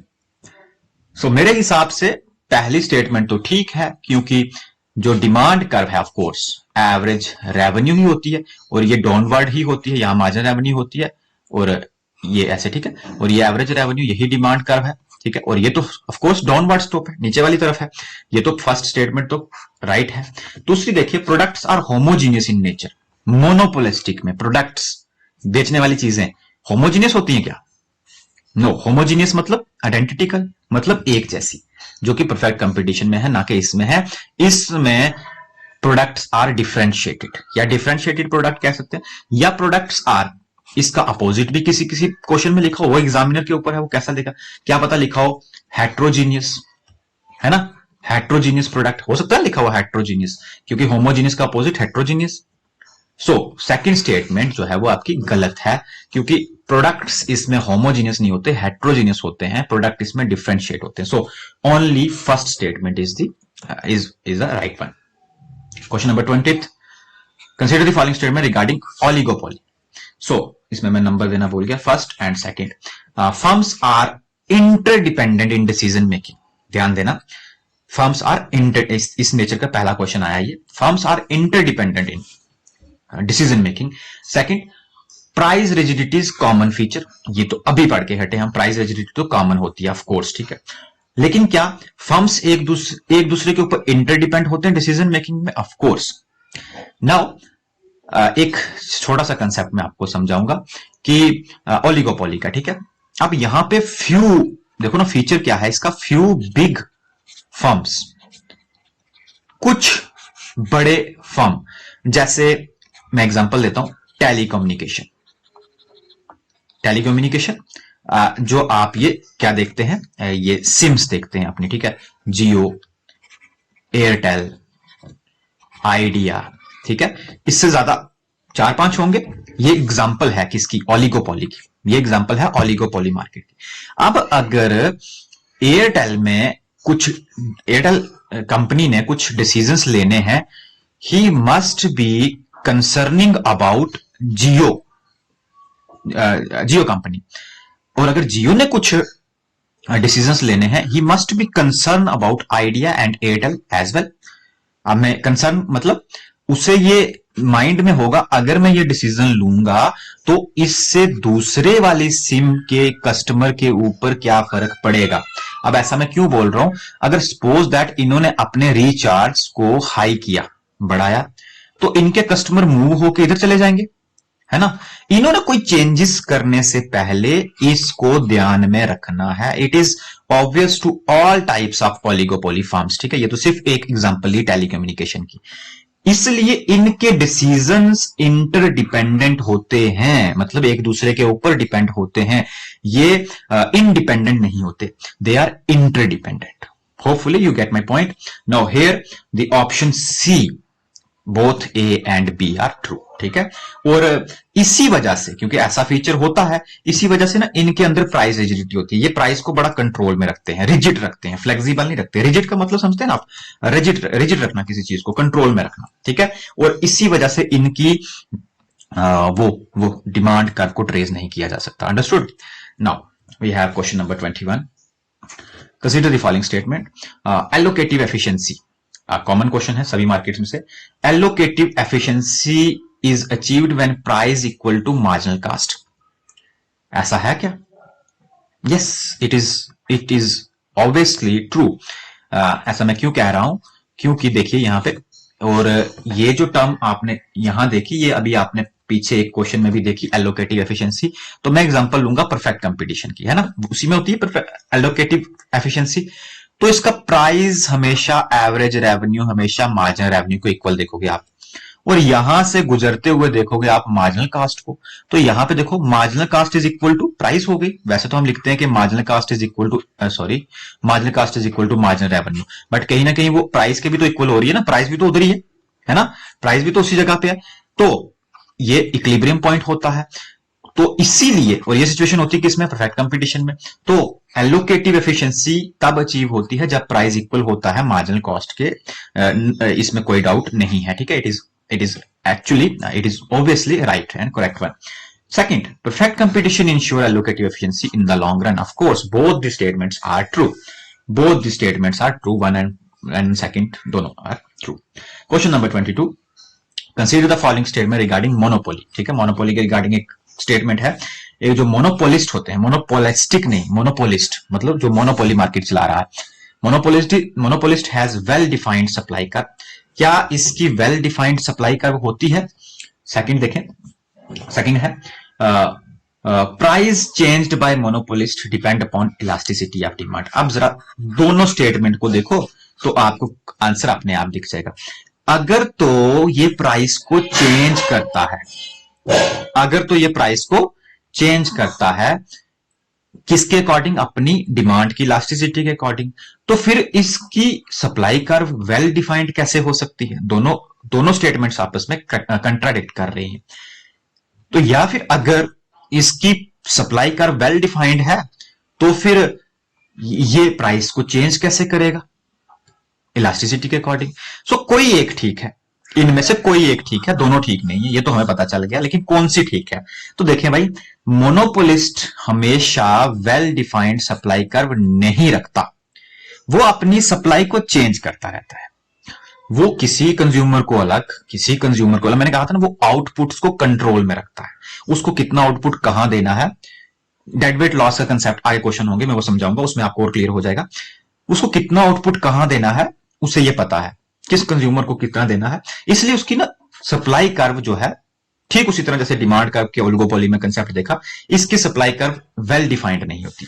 सो मेरे हिसाब से पहली स्टेटमेंट तो ठीक है, क्योंकि जो डिमांड कर्व है ऑफ कोर्स एवरेज रेवेन्यू ही होती है, और ये डाउनवर्ड ही होती है, यहां मार्जिन रेवेन्यू होती है, और ये ऐसे। ठीक है, और ये एवरेज रेवेन्यू, यही डिमांड कर्व है। ठीक है, और ये तो ऑफ कोर्स डाउनवर्ड स्लोप है, नीचे वाली तरफ है। ये तो फर्स्ट स्टेटमेंट तो राइट है। दूसरी देखिए, products are homogeneous in nature. Monopolistic में प्रोडक्ट्स, बेचने वाली चीजें होमोजीनियस होती हैं क्या? नो, होमोजीनियस मतलब आइडेंटिकल, मतलब एक जैसी, जो कि परफेक्ट कंपटीशन में है, ना कि इसमें है। इसमें प्रोडक्ट्स आर डिफरेंशिएटेड, या डिफरेंशिएटेड प्रोडक्ट कह सकते हैं, या प्रोडक्ट्स आर, इसका अपोजिट भी किसी क्वेश्चन में लिखा हो, वो एग्जामिनर के ऊपर है, वो कैसा लिखा, क्या पता लिखा हो हेट्रोजीनियस, है ना, हेट्रोजीनियस प्रोडक्ट हो सकता है लिखा हुआ हेट्रोजीनियस, क्योंकि होमोजीनियस का opposite heterogeneous. So second statement जो है वो आपकी गलत है, क्योंकि प्रोडक्ट्स इसमें होमोजीनियस नहीं होते, हेट्रोजीनियस होते हैं, प्रोडक्ट इसमें डिफरेंशिएट होते हैं। So only first statement is the right one. Question number 20th, consider the following statement regarding oligopoly. So इसमें मैं नंबर देना भूल गया, first and second. Firms are interdependent in decision making. ध्यान देना, फर्म्स आर इस नेचर का पहला क्वेश्चन आया, ये firms are interdependent in decision making. Second, price rigidity is common feature. ये तो अभी पढ़ के हटे हम, प्राइस रिजिडिटी तो कॉमन होती है ऑफ कोर्स। ठीक है, लेकिन क्या फर्म्स एक दूसरे के ऊपर इंटरडिपेंड होते हैं डिसीजन मेकिंग में? Of course. नाउ एक छोटा सा कंसेप्ट मैं आपको समझाऊंगा कि ओलिगोपोली का। ठीक है, अब यहां पे फ्यू, देखो ना फीचर क्या है इसका, फ्यू बिग फर्म्स, कुछ बड़े फर्म। जैसे मैं एग्जांपल देता हूं, टेलीकम्युनिकेशन जो आप ये क्या देखते हैं, ये सिम्स देखते हैं अपनी। ठीक है, जियो, एयरटेल, आइडिया। ठीक है, इससे ज्यादा 4-5 होंगे। ये एग्जांपल है किसकी? ओलिगोपोली की। ये एग्जांपल है ओलिगोपोली मार्केट की। अब अगर एयरटेल कंपनी ने कुछ डिसीजंस लेने हैं, he must be concerning about Jio company, और अगर जियो ने कुछ डिसीजंस लेने हैं, he must be concern about Idea and Airtel as well. अब मैं कंसर्न मतलब उसे ये माइंड में होगा, अगर मैं ये डिसीजन लूंगा तो इससे दूसरे वाली सिम के कस्टमर के ऊपर क्या फर्क पड़ेगा। अब ऐसा मैं क्यों बोल रहा हूं, अगर सपोज दैट इन्होंने अपने रिचार्ज को हाई किया, बढ़ाया, तो इनके कस्टमर मूव होकर इधर चले जाएंगे, है ना। इन्होंने कोई चेंजेस करने से पहले इसको ध्यान में रखना है। It is obvious to all types of oligopoly firms, ठीक है। ये तो सिर्फ एक एग्जांपल ही टेलीकम्युनिकेशन की, इसलिए इनके डिसीजंस इंटरडिपेंडेंट होते हैं, मतलब एक दूसरे के ऊपर डिपेंड होते हैं। ये इंडिपेंडेंट नहीं होते, they are interdependent. Hopefully you get my point. Now here the option C, both A and B are true, ठीक है। और इसी वजह से, क्योंकि ऐसा फीचर होता है, इसी वजह से ना इनके अंदर प्राइस रिजिडिटी होती है। ये प्राइस को बड़ा कंट्रोल में रखते हैं, रिजिड रखते हैं, फ्लेक्सिबल नहीं रखते। रिजिड का मतलब समझते हैं ना आप, रिजिड रखना, किसी चीज को कंट्रोल में रखना, ठीक है। और इसी वजह से इनकी वो डिमांड कर्व को ट्रेस नहीं किया जा सकता। Understood. Now we have question number 21। Consider the following statement. Allocative efficiency, common question है सभी मार्केट्स में से। Allocative efficiency is achieved when price equal to marginal cost. ऐसा है क्या? Yes, it is obviously true. ऐसा मैं क्यों कह रहा हूं? क्योंकि देखिए यहां पे, और ये जो टर्म आपने यहां देखी, ये अभी आपने पीछे एक क्वेश्चन में भी देखी, एलोकेटिव एफिशिएंसी। तो मैं एग्जांपल लूंगा परफेक्ट कंपटीशन की, है ना, उसी में होती है परफेक्ट एलोकेटिव एफिशिएंसी। तो इसका प्राइस हमेशा एवरेज रेवेन्यू, हमेशा मार्जिनल रेवेन्यू को इक्वल देखोगे आप, और यहां से गुजरते हुए देखोगे आप मार्जिनल कास्ट को। तो यहां पे देखो marginal cost is equal to price हो गई। वैसे तो हम लिखते हैं कि marginal cost is equal to marginal cost is equal to marginal revenue, but कहीं ना कहीं वो प्राइस के भी तो इक्वल हो रही है ना, प्राइस भी तो उधर ही है ना, प्राइस भी तो उसी जगह पे है। तो ये इक्विलिब्रियम पॉइंट होता है। तो इसीलिए, और ये सिचुएशन होती है किसमें? परफेक्ट कंपटीशन में। तो एलोकेटिव एफिशिएंसी तब अचीव होती है जब प्राइस इक्वल होता है मार्जिनल कॉस्ट के, इसमें कोई डाउट नहीं है, ठीक है। It is obviously right and correct one. Second, perfect competition ensure allocative efficiency in the long run. Of course, both the statements are true. Both the statements are true. One and second, दोनों are true. Question number 22. Consider the following statement regarding monopoly. ठीक है, monopoly के regarding एक statement है। एक जो monopolist होते हैं, मोनोपोलिस्टिक नहीं, मोनोपोलिस्ट मतलब जो मोनोपोली मार्केट चला रहा है, monopolist has well defined supply curve. क्या इसकी वेल डिफाइंड सप्लाई कर्व होती है? सेकंड देखें, सेकंड है price changed by monopolist depend upon elasticity of demand. अब जरा दोनों स्टेटमेंट को देखो तो आपको आंसर अपने आप दिख जाएगा। अगर तो ये प्राइस को चेंज करता है, अगर तो ये प्राइस को चेंज करता है किसके अकॉर्डिंग? अपनी डिमांड की इलास्टिसिटी के अकॉर्डिंग, तो फिर इसकी सप्लाई कर्व वेल डिफाइंड कैसे हो सकती है? दोनों स्टेटमेंट्स आपस में कंट्राडिक्ट कर रही हैं। तो या फिर अगर इसकी सप्लाई कर्व वेल डिफाइंड है तो फिर ये प्राइस को चेंज कैसे करेगा? इलास्टिसिटी के अकॉर्डिंग। सो कोई एक ठीक है, इनमें से कोई एक ठीक है, दोनों ठीक नहीं है, ये तो हमें पता चल गया, लेकिन कौन सी ठीक है? तो देखें भाई, मोनोपोलिस्ट हमेशा वेल डिफाइंड सप्लाई कर्व नहीं रखता, वो अपनी सप्लाई को चेंज करता रहता है। वो किसी कंज्यूमर को अलग, मैंने कहा था ना, वो आउटपुट्स को कंट्रोल में रखता है। उसको कितना आउटपुट कहां देना है, डेड वेट लॉस का कंसेप्ट आगे क्वेश्चन होंगे, मैं वो समझाऊंगा, उसमें आपको और क्लियर हो जाएगा। उसको कितना आउटपुट कहां देना है उसे ये पता है, किस कंज्यूमर को कितना देना है। इसलिए उसकी ना सप्लाई कर्व जो है, ठीक उसी तरह जैसे डिमांड कर्व के ओलिगोपोली में कंसेप्ट देखा, इसकी सप्लाई कर्व वेल डिफाइंड नहीं होती।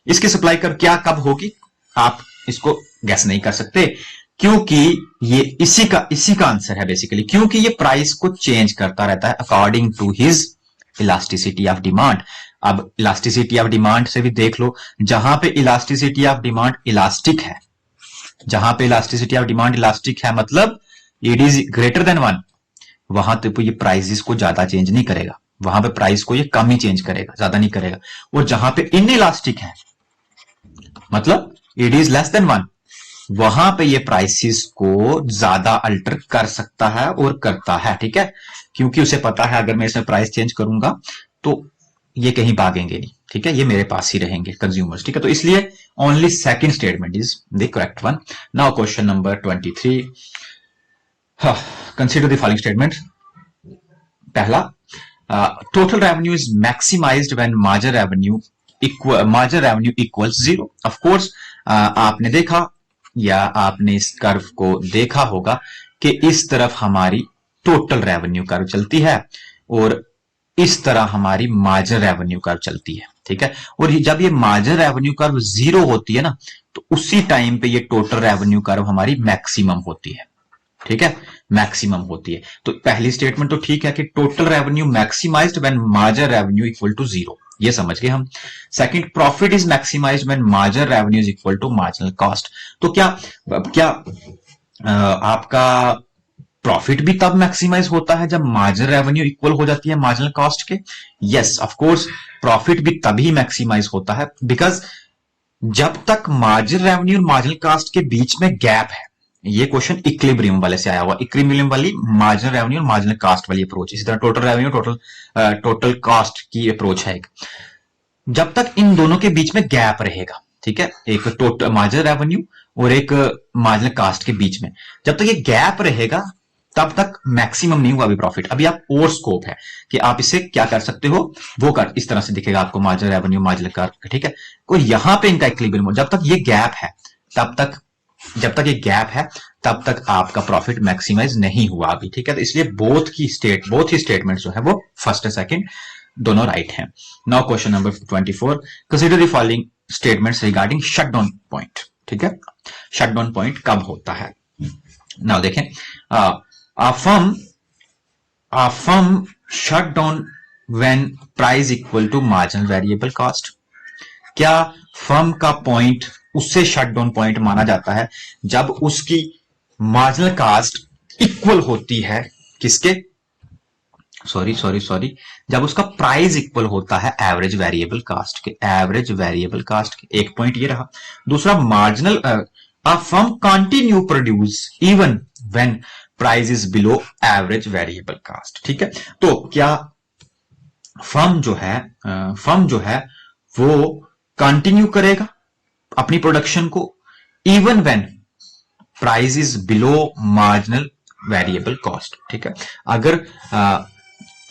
इसकी सप्लाई कर्व क्या कब होगी आप इसको गैस नहीं कर सकते, क्योंकि ये इसी का आंसर है बेसिकली, क्योंकि ये प्राइस को चेंज करता रहता है according to his elasticity of demand. अब इलास्टिसिटी ऑफ डिमांड से भी देख लो, जहां पे इलास्टिसिटी ऑफ डिमांड इलास्टिक है, जहां पे इलास्टिसिटी ऑफ डिमांड इलास्टिक है मतलब इट इज ग्रेटर देन 1, वहां तो ये प्राइसेस को ज्यादा चेंज नहीं करेगा, वहां पे प्राइस को ये कम ही चेंज करेगा, ज्यादा नहीं करेगा। और जहां पे इन इलास्टिक है मतलब इट इज लेस देन 1, वहां पे ये प्राइसेस को ज्यादा अल्टर कर सकता है और करता है, ठीक है, क्योंकि उसे पता है अगर मैं इसमें प्राइस चेंज करूंगा तो ये कहीं भागेंगे नहीं, ठीक है, ये मेरे पास ही रहेंगे कंज्यूमर्स, ठीक है। तो इसलिए only second statement is the correct one. Now question number 23, consider the following statement. पहला, total revenue is maximized when marginal revenue equals 0। Of course आपने देखा या आपने इस कर्व को देखा होगा कि इस तरफ हमारी टोटल रेवेन्यू कर्व चलती है और इस तरह हमारी मार्जिनल रेवेन्यू कर्व चलती है, ठीक है। और जब ये मार्जिनल रेवेन्यू कर्व जीरो होती है ना, तो उसी टाइम पे ये टोटल रेवेन्यू कर्व हमारी मैक्सिमम होती है, ठीक है, मैक्सिमम होती है। तो पहली स्टेटमेंट तो ठीक है कि total revenue maximized when marginal revenue equal to zero, ये समझ गए हम। Second, profit is maximized when marginal revenue is equal to marginal cost. तो क्या क्या आपका प्रॉफिट भी तब मैक्सिमाइज होता है जब मार्जिनल रेवेन्यू इक्वल हो जाती है मार्जिनल कॉस्ट के? यस, ऑफ कोर्स प्रॉफिट भी तभी मैक्सिमाइज होता है, बिकॉज जब तक मार्जिनल रेवेन्यू और मार्जिनल कॉस्ट के बीच में गैप है, ये क्वेश्चन इक्विलिब्रियम वाले से आया हुआ, इक्विलिब्रियम वाली मार्जिनल रेवेन्यू और मार्जिनल कॉस्ट वाली अप्रोच, इसी तरह टोटल रेवेन्यू टोटल कॉस्ट की अप्रोच है एक। जब तक इन दोनों के बीच में गैप रहेगा, ठीक है, एक टोटल मार्जिनल रेवेन्यू और एक मार्जिनल कॉस्ट के बीच में जब तक ये गैप रहेगा, तब तक मैक्सिमम नहीं हुआ अभी प्रॉफिट। अभी आप और स्कोप है कि आप इसे क्या कर सकते हो, वो कर इस तरह से दिखेगा आपको मार्जिनल रेवेन्यू मार्जिनल कॉस्ट, ठीक है। और यहां पे इनका इक्विलिब्रियम, जब तक ये गैप है तब तक, जब तक ये गैप है तब तक आपका प्रॉफिट मैक्सिमाइज नहीं हुआ अभी, ठीक है। तो इसलिए बोथ ही स्टेटमेंट जो है वो फर्स्ट और सेकंड दोनों राइट हैं। Now question number 24, consider the following statements regarding shutdown point, ठीक है। शटडाउन पॉइंट कब होता है? नाउ देखें, a firm shut down when price equal to marginal variable cost। क्या फर्म का पॉइंट उससे शट डाउन पॉइंट माना जाता है जब उसकी मार्जिनल कास्ट इक्वल होती है किसके? सॉरी, जब उसका प्राइस इक्वल होता है एवरेज वेरिएबल कास्ट के, एवरेज वेरिएबल कास्ट के। एक पॉइंट ये रहा। दूसरा, marginal a firm continue produce even when price is below average variable cost, ठीक है। तो क्या फर्म जो है वो कंटिन्यू करेगा अपनी प्रोडक्शन को even when price is below marginal variable cost, ठीक है।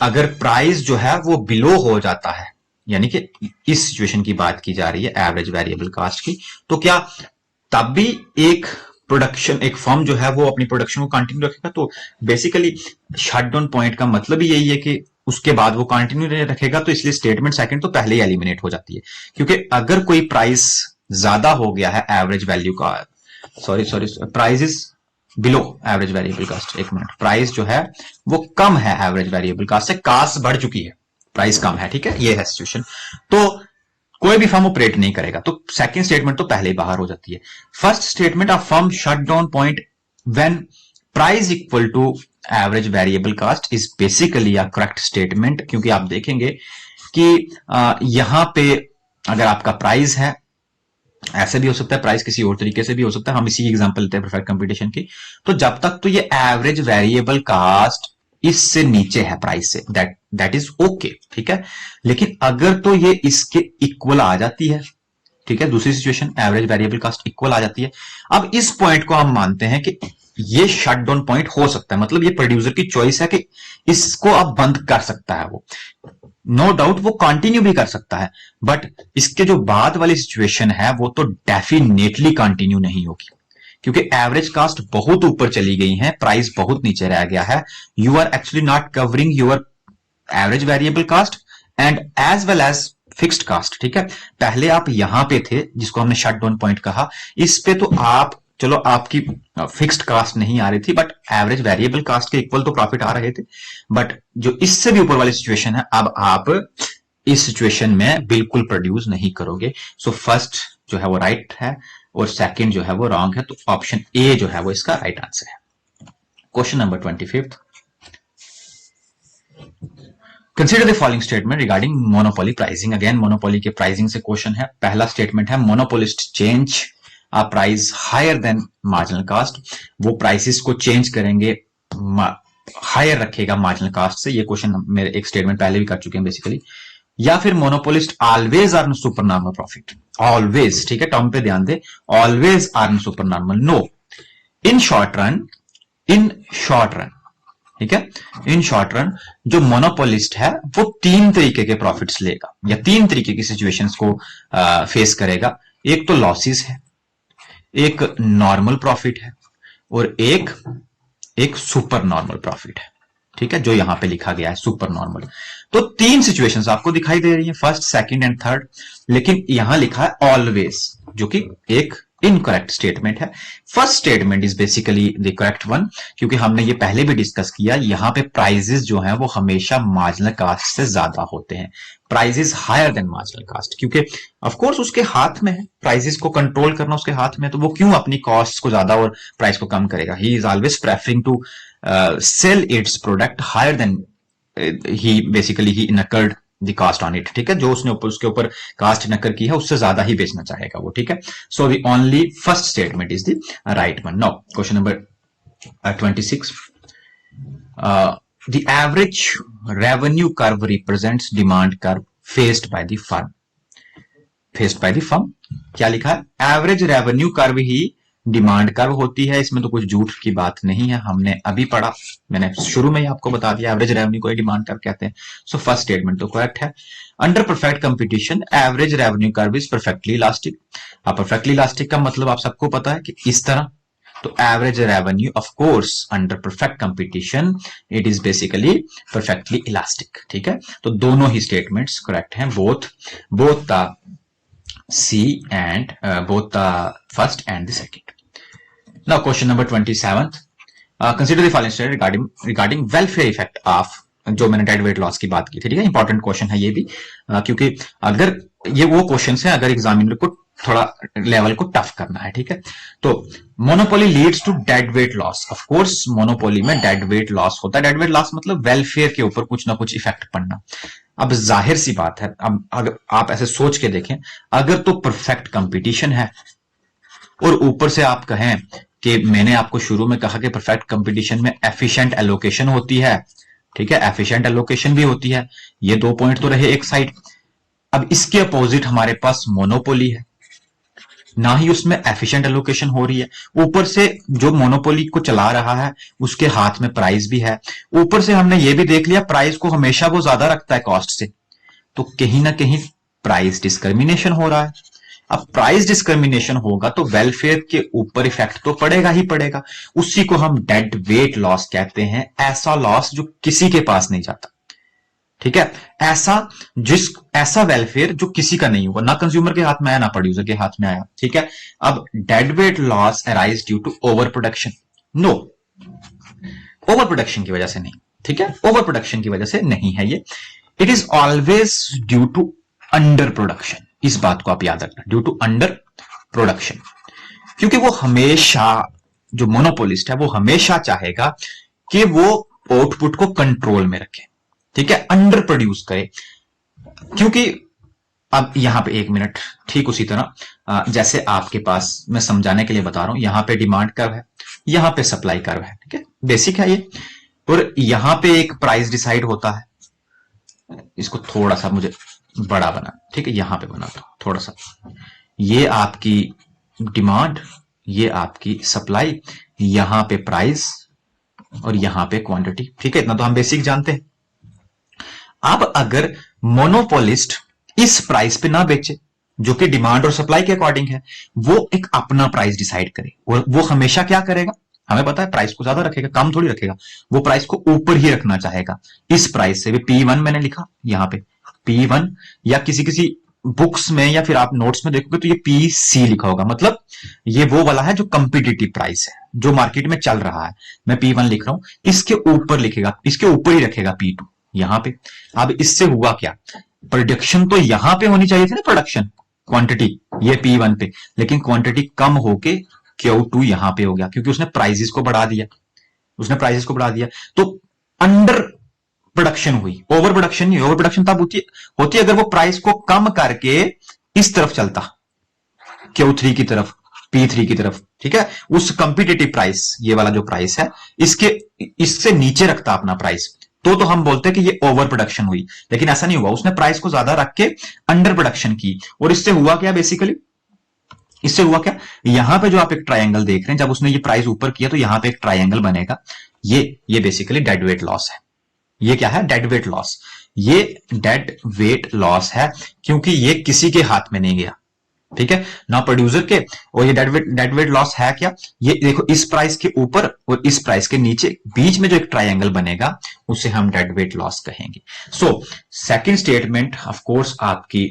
अगर प्राइस जो है वो बिलो हो जाता है, यानी कि इस सिचुएशन की बात की जा रही है एवरेज वेरिएबल कॉस्ट की, तो क्या तब भी एक फर्म जो है वो अपनी प्रोडक्शन को कंटिन्यू रखेगा? तो बेसिकली शटडाउन पॉइंट का मतलब ही यही है कि उसके बाद वो कंटिन्यू रखेगा। तो इसलिए स्टेटमेंट सेकंड तो पहले ही एलिमिनेट हो जाती है, क्योंकि अगर कोई प्राइस ज्यादा हो गया है एवरेज वैल्यू का, price is below average variable cost, एक मिनट, प्राइस जो है वो कम है एवरेज वेरिएबल कॉस्ट से, कॉस्ट बढ़ चुकी है, प्राइस कम है, ठीक है, ये है सिचुएशन। तो कोई भी फर्म ऑपरेट नहीं करेगा, तो सेकंड स्टेटमेंट तो पहले ही बाहर हो जाती है। First statement, a firm shut down point when price equal to average variable cost is basically a correct statement, क्योंकि आप देखेंगे कि यहां पे अगर आपका प्राइस है, ऐसे भी हो सकता है, प्राइस किसी और तरीके से भी हो सकता है, हम इसी एग्जांपल लेते हैं परफेक्ट कंपटीशन की। तो जब तक तो ये एवरेज वेरिएबल कॉस्ट इससे नीचे है प्राइस से, दैट इज ओके, ठीक है। लेकिन अगर तो ये इसके इक्वल आ जाती है, ठीक है, दूसरी situation average variable cost equal आ जाती है, अब इस पॉइंट को हम मानते हैं कि ये शट डाउन पॉइंट हो सकता है, मतलब ये प्रोड्यूसर की चॉइस है कि इसको अब बंद कर सकता है वो, नो डाउट वो कंटिन्यू भी कर सकता है, बट इसके जो बाद वाली सिचुएशन है वो तो डेफिनेटली कंटिन्यू नहीं होगी, क्योंकि एवरेज कास्ट बहुत ऊपर चली गई है, प्राइस बहुत नीचे रह गया है। You are actually not covering your average variable cost and as well as fixed cost, ठीक है। पहले आप यहां पे थे जिसको हमने शट डाउन पॉइंट कहा, इस पे तो आप चलो आपकी फिक्स्ड कास्ट नहीं आ रही थी, बट एवरेज वेरिएबल कास्ट के इक्वल तो प्रॉफिट आ रहे थे। बट जो इससे भी ऊपर वाली सिचुएशन है, अब आप इस सिचुएशन में बिल्कुल प्रोड्यूस नहीं करोगे। सो फर्स्ट जो है वो राइट है और सेकंड जो है वो रॉन्ग है, तो ऑप्शन ए जो है वो इसका राइट आंसर है। Question number 25, consider the following statement regarding monopoly pricing. Again monopoly के प्राइसिंग से क्वेश्चन है। पहला स्टेटमेंट है, monopolist change a price higher than marginal cost, वो प्राइसेस को चेंज करेंगे, हायर रखेगा मार्जिनल कास्ट से। ये क्वेश्चन मेरे एक स्टेटमेंट पहले भी कर चुके हैं बेसिकली। या फिर monopolist always earn super normal profit, always, ठीक है, टर्म पे ध्यान दे, always earn super normal, no, in short run, ठीक है, इन शॉर्ट रन जो मोनोपोलिस्ट है वो तीन तरीके के प्रॉफिट्स लेगा या तीन तरीके की सिचुएशंस को फेस करेगा। एक तो लॉसेस है, एक नॉर्मल प्रॉफिट है और एक सुपर नॉर्मल प्रॉफिट है, ठीक है, जो यहां पे लिखा गया है सुपर नॉर्मल। तो तीन सिचुएशंस आपको दिखाई दे रही है, फर्स्ट, सेकंड एंड थर्ड, लेकिन यहां लिखा है ऑलवेज, जो कि एक इनकरेक्ट स्टेटमेंट है। First statement is basically the correct one, क्योंकि हमने ये पहले भी डिस्कस किया, यहां पे प्राइजेस जो हैं वो हमेशा मार्जिनल कास्ट से ज्यादा होते हैं, prices higher than marginal cost, क्योंकि ऑफ कोर्स उसके हाथ में है प्राइजेस को कंट्रोल करना, उसके हाथ में, तो वो क्यों अपनी कॉस्ट को ज्यादा और प्राइस को कम करेगा। He is always preferring to sell its product higher than he basically he incurred the cost on it, ठीक है, जो उसने ऊपर उसके ऊपर कास्ट नकर की है उससे ज्यादा ही बेचना चाहेगा वो, ठीक है। So the only first statement is the right one. Now question number 26, the average revenue curve represents demand curve faced by the firm. Faced by the firm क्या लिखा है, एवरेज रेवेन्यू कर्व ही डिमांड कर्व होती है, इसमें तो कुछ झूठ की बात नहीं है, हमने अभी पढ़ा, मैंने शुरू में ही आपको बता दिया एवरेज रेवेन्यू को डिमांड कर्व कहते हैं। सो फर्स्ट स्टेटमेंट तो करेक्ट है। Under perfect competition average revenue curve is perfectly elastic. अब परफेक्टली इलास्टिक का मतलब आप सबको पता है कि इस तरह, तो average revenue of course under perfect competition it is basically perfectly elastic, ठीक है। तो दोनों ही स्टेटमेंट्स करेक्ट हैं, both the C and both the first and the second. Now question number 27. Consider the following statement regarding welfare effect of, जो मैंने dead weight loss की बात की थी, ठीक है, इंपॉर्टेंट क्वेश्चन है ये भी, क्योंकि अगर ये वो क्वेश्चन है अगर एग्जामिनर को थोड़ा लेवल को टफ करना है, ठीक है। तो monopoly leads to dead weight loss, of course monopoly में डेड वेट लॉस होता है, डेड वेट लॉस मतलब वेलफेयर के ऊपर कुछ ना कुछ इफेक्ट पड़ना। अब जाहिर सी बात है, अब अगर आप ऐसे सोच के देखें, अगर तो परफेक्ट कंपटीशन है और ऊपर से आप कहें कि मैंने आपको शुरू में कहा कि परफेक्ट कंपटीशन में एफिशिएंट एलोकेशन होती है, ठीक है, एफिशिएंट एलोकेशन भी होती है, ये दो पॉइंट तो रहे एक साइड। अब इसके अपोजिट हमारे पास मोनोपोली है, ना ही उसमें एफिशिएंट एलोकेशन हो रही है, ऊपर से जो मोनोपोली को चला रहा है उसके हाथ में प्राइस भी है, ऊपर से हमने ये भी देख लिया प्राइस को हमेशा वो ज्यादा रखता है कॉस्ट से, तो कहीं ना कहीं प्राइस डिस्क्रिमिनेशन हो रहा है। अब प्राइस डिस्क्रिमिनेशन होगा तो वेलफेयर के ऊपर इफेक्ट तो पड़ेगा ही पड़ेगा, उसी को हम डेड वेट लॉस कहते हैं, ऐसा लॉस जो किसी के पास नहीं जाता, ठीक है, ऐसा वेलफेयर जो किसी का नहीं होगा, ना कंज्यूमर के हाथ में आया ना प्रोड्यूसर के हाथ में आया, ठीक है। अब dead weight loss arise due to over production, no, over production की वजह से नहीं, ठीक है, ओवर प्रोडक्शन की वजह से नहीं है ये, it is always due to under production, इस बात को आप याद रखना, ड्यू टू अंडर प्रोडक्शन, क्योंकि वो हमेशा, जो मोनोपोलिस्ट है वो हमेशा चाहेगा कि वो आउटपुट को कंट्रोल में रखे, ठीक है, अंडर प्रोड्यूस करे, क्योंकि अब यहां पे एक मिनट, ठीक उसी तरह जैसे आपके पास, मैं समझाने के लिए बता रहा हूं, यहां पे डिमांड कर्व है, यहां पे सप्लाई कर्व है, ठीक है, बेसिक है ये, और यहां पे एक प्राइस डिसाइड होता है, इसको थोड़ा सा मुझे बड़ा बना, ठीक है, यहां पे बनाता हूं थोड़ा सा, ये आपकी डिमांड, ये आपकी सप्लाई, यहां पे प्राइस और यहां पे क्वांटिटी, ठीक है, इतना तो हम बेसिक जानते हैं। अब अगर मोनोपोलिस्ट इस प्राइस पे ना बेचे जो कि डिमांड और सप्लाई के अकॉर्डिंग है, वो एक अपना प्राइस डिसाइड करे, और वो हमेशा क्या करेगा, हमें पता है प्राइस को ज्यादा रखेगा, कम थोड़ी रखेगा, वो प्राइस को ऊपर ही रखना चाहेगा, इस प्राइस से भी P1 मैंने लिखा यहां पे P1, या किसी किसी बुक्स में या फिर आप नोट्स में देखोगे तो ये PC लिखा होगा, मतलब ये वो वाला है जो कंपिटिटिव प्राइस है, जो मार्केट में चल रहा है, मैं P1 लिख रहा हूं, इसके ऊपर लिखेगा, इसके ऊपर ही रखेगा P2 यहां पे। अब इससे हुआ क्या, प्रोडक्शन तो यहां पे होनी चाहिए थी ना, प्रोडक्शन क्वांटिटी ये P1 पे, लेकिन क्वांटिटी कम होके Q2 यहां पे हो गया, क्योंकि उसने प्राइसेस को बढ़ा दिया, उसने प्राइसेस को बढ़ा दिया, तो अंडर प्रोडक्शन हुई, ओवर प्रोडक्शन नहीं, ओवर प्रोडक्शन तब होती अगर वो प्राइस को कम करके इस तरफ चलता, Q3 की तरफ, P3 की तरफ, ठीक है, उस कंपिटिटिव प्राइस, ये वाला जो प्राइस है इससे नीचे रखता अपना प्राइस, तो हम बोलते हैं कि ये ओवर प्रोडक्शन हुई, लेकिन ऐसा नहीं हुआ, उसने प्राइस को ज्यादा रख के अंडर प्रोडक्शन की, और इससे हुआ क्या, बेसिकली इससे हुआ क्या, यहां पे जो आप एक ट्रायंगल देख रहे हैं, जब उसने ये प्राइस ऊपर किया तो यहां पे एक ट्रायंगल बनेगा, ये बेसिकली डेड वेट लॉस है, ये क्या है, डेड वेट लॉस, ये डेड वेट लॉस है, क्योंकि ये किसी के हाथ में नहीं गया, ठीक है ना, प्रोड्यूसर के। और ये डेड वेट लॉस है क्या, ये देखो इस प्राइस के ऊपर और इस प्राइस के नीचे बीच में जो एक ट्रायंगल बनेगा उसे हम डेड वेट लॉस कहेंगे। So second statement of course आपकी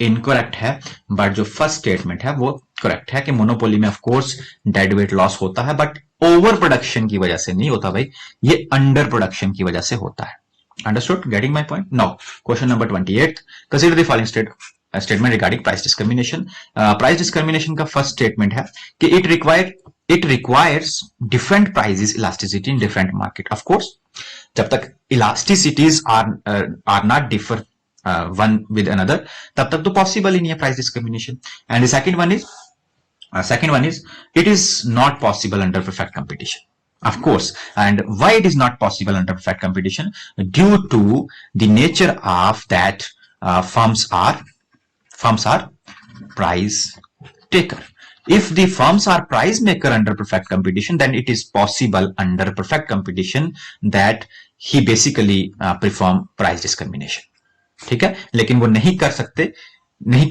इनकरेक्ट है, बट जो फर्स्ट स्टेटमेंट है वो करेक्ट है कि मोनोपोली में of course dead weight loss होता है, बट ओवर प्रोडक्शन की वजह से नहीं होता भाई, ये अंडर प्रोडक्शन की वजह से होता है। Understood? Getting my point? Now, question number 28. Consider the following statement regarding price discrimination. Price discrimination का first statement है कि it requires different prices elasticity in different market. Of course, जब तक elasticities are not differ one with another, तब तक तो possible ही नहीं है price discrimination. And the second one is it is not possible under perfect competition. Of course, and why it is not possible under perfect competition? Due to the nature of that firms are price taker. If the firms are price maker under perfect competition, then it is possible under perfect competition that he basically perform price discrimination. ठीक है, लेकिन वो नहीं कर सकते, नहीं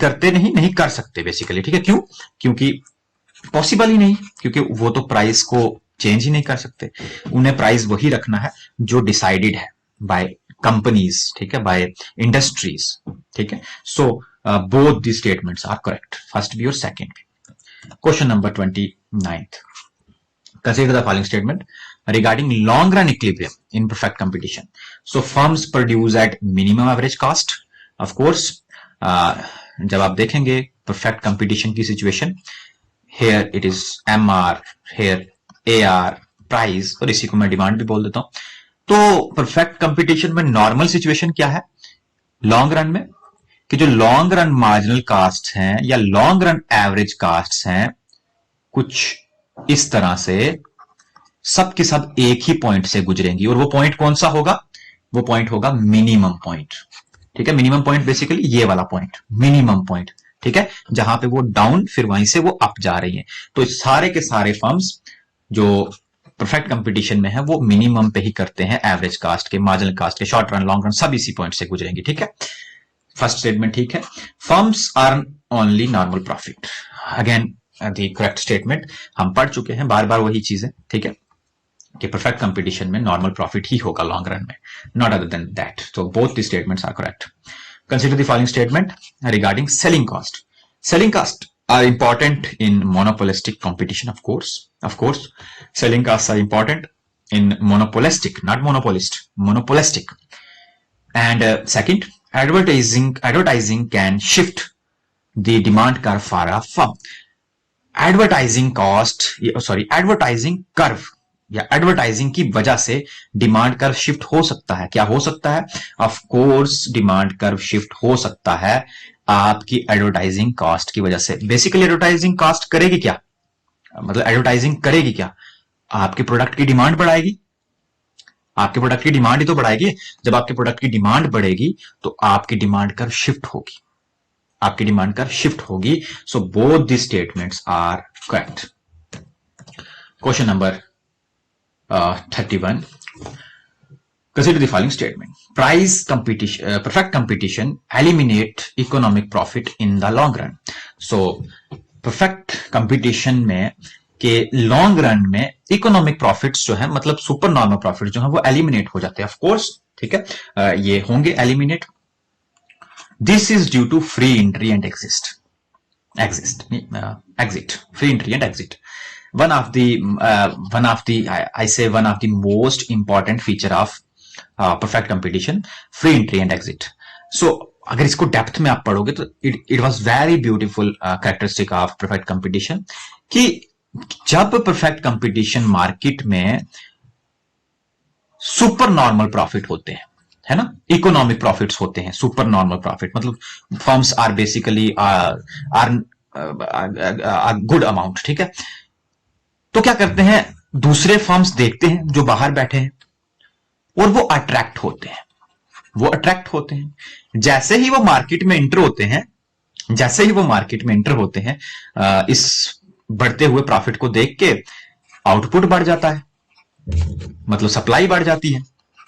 कर सकते बेसिकली। ठीक है, क्यों? क्योंकि पॉसिबल ही नहीं, क्योंकि वो तो प्राइस को चेंज ही नहीं कर सकते, उन्हें प्राइस वही रखना है जो डिसाइडेड है बाय कंपनीज, ठीक है, बाय इंडस्ट्रीज। ठीक है, so both the statements are correct, first भी और सेकंड भी। Question number 29, consider the following statement regarding long run equilibrium in perfect competition. So firms produce at minimum average cost. Of course, जब आप देखेंगे perfect competition की situation, here it is MR, here AR, price, और इसी को मैं demand भी बोल देता हूं। तो परफेक्ट कंपटीशन में नॉर्मल सिचुएशन क्या है लॉन्ग रन में, कि जो लॉन्ग रन मार्जिनल कास्ट हैं या लॉन्ग रन एवरेज कास्ट हैं, कुछ इस तरह से सब के सब एक ही पॉइंट से गुजरेंगी, और वो पॉइंट कौन सा होगा, वो पॉइंट होगा मिनिमम पॉइंट। ठीक है, मिनिमम पॉइंट बेसिकली ये वाला पॉइंट, मिनिमम पॉइंट। ठीक है, जहां पे वो डाउन फिर वहीं से वो अप जा रही है। तो सारे के सारे फर्म्स जो परफेक्ट कंपटीशन में है वो मिनिमम पे ही करते हैं, एवरेज कास्ट के, मार्जिनल कास्ट के, शॉर्ट रन, लॉन्ग रन सब इसी पॉइंट से गुजरेंगे। ठीक है, फर्स्ट स्टेटमेंट ठीक है। Firms earn only normal profit, again the correct statement, हम पढ़ चुके हैं बार बार वही चीजें। ठीक है, कि परफेक्ट कंपटीशन में नॉर्मल प्रॉफिट ही होगा लॉन्ग रन में, नॉट अदर देन दैट। तो both the statements are correct. Consider the following statement regarding selling cost. Selling costs are important in monopolistic competition, of course. Of course, selling costs are important in monopolistic, not monopolist, monopolistic. And second, advertising can shift the demand curve for a firm. Advertising curve या advertising की वजह से demand curve shift हो सकता है। क्या हो सकता है? Of course demand curve shift हो सकता है आपकी एडवर्टाइजिंग कॉस्ट की वजह से। बेसिकली एडवर्टाइजिंग कॉस्ट करेगी क्या, मतलब एडवर्टाइजिंग करेगी क्या, आपके प्रोडक्ट की डिमांड बढ़ाएगी। आपके प्रोडक्ट की डिमांड ही तो बढ़ाएगी। जब आपके प्रोडक्ट की डिमांड बढ़ेगी तो आपकी डिमांड कर्व शिफ्ट होगी, आपकी डिमांड कर्व शिफ्ट होगी। So both the statements are correct. Question number 31. Consider the following statement. Perfect competition eliminate economic profit in the long run. So, perfect competition में के long run में economic profits जो है, मतलब super normal profit जो है वो eliminate हो जाते हैं। ऑफ कोर्स, ठीक है, ये होंगे eliminate. This is due to free entry and exit, free entry and exit. one of the most important feature of perfect competition, free entry and exit. So अगर इसको डेप्थ में आप पढ़ोगे तो it was very beautiful characteristic of perfect competition कि जब perfect competition market में super normal profit होते हैं, है ना, इकोनॉमिक प्रॉफिट्स होते हैं, सुपर नॉर्मल प्रॉफिट मतलब firms are basically earn good amount. ठीक है, तो क्या करते हैं, दूसरे फर्म्स देखते हैं जो बाहर बैठे हैं और वो अट्रैक्ट होते हैं, जैसे ही वो मार्केट में एंटर होते हैं, इस बढ़ते हुए प्रॉफिट को देख के आउटपुट बढ़ जाता है, मतलब सप्लाई बढ़ जाती है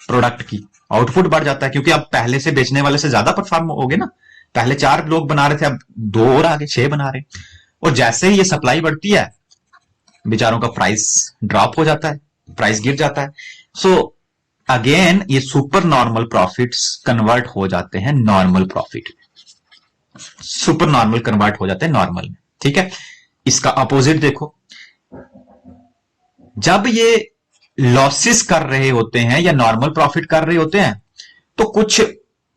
प्रोडक्ट की, आउटपुट बढ़ जाता है, क्योंकि आप पहले से बेचने वाले से ज्यादा परफॉर्म होगे ना, पहले 4 लोग बना रहे थे, अब 2 और आगे 6 बना रहे हैं। और जैसे ही ये सप्लाई बढ़ती है, बेचारों का प्राइस ड्रॉप हो जाता है, प्राइस गिर जाता है। सो अगेन ये सुपर नॉर्मल प्रॉफिट्स कन्वर्ट हो जाते हैं normal profit, super normal convert हो जाते हैं नॉर्मल में, ठीक है। इसका अपोजिट देखो, जब ये लॉसेस कर रहे होते हैं या नॉर्मल प्रॉफिट कर रहे होते हैं, तो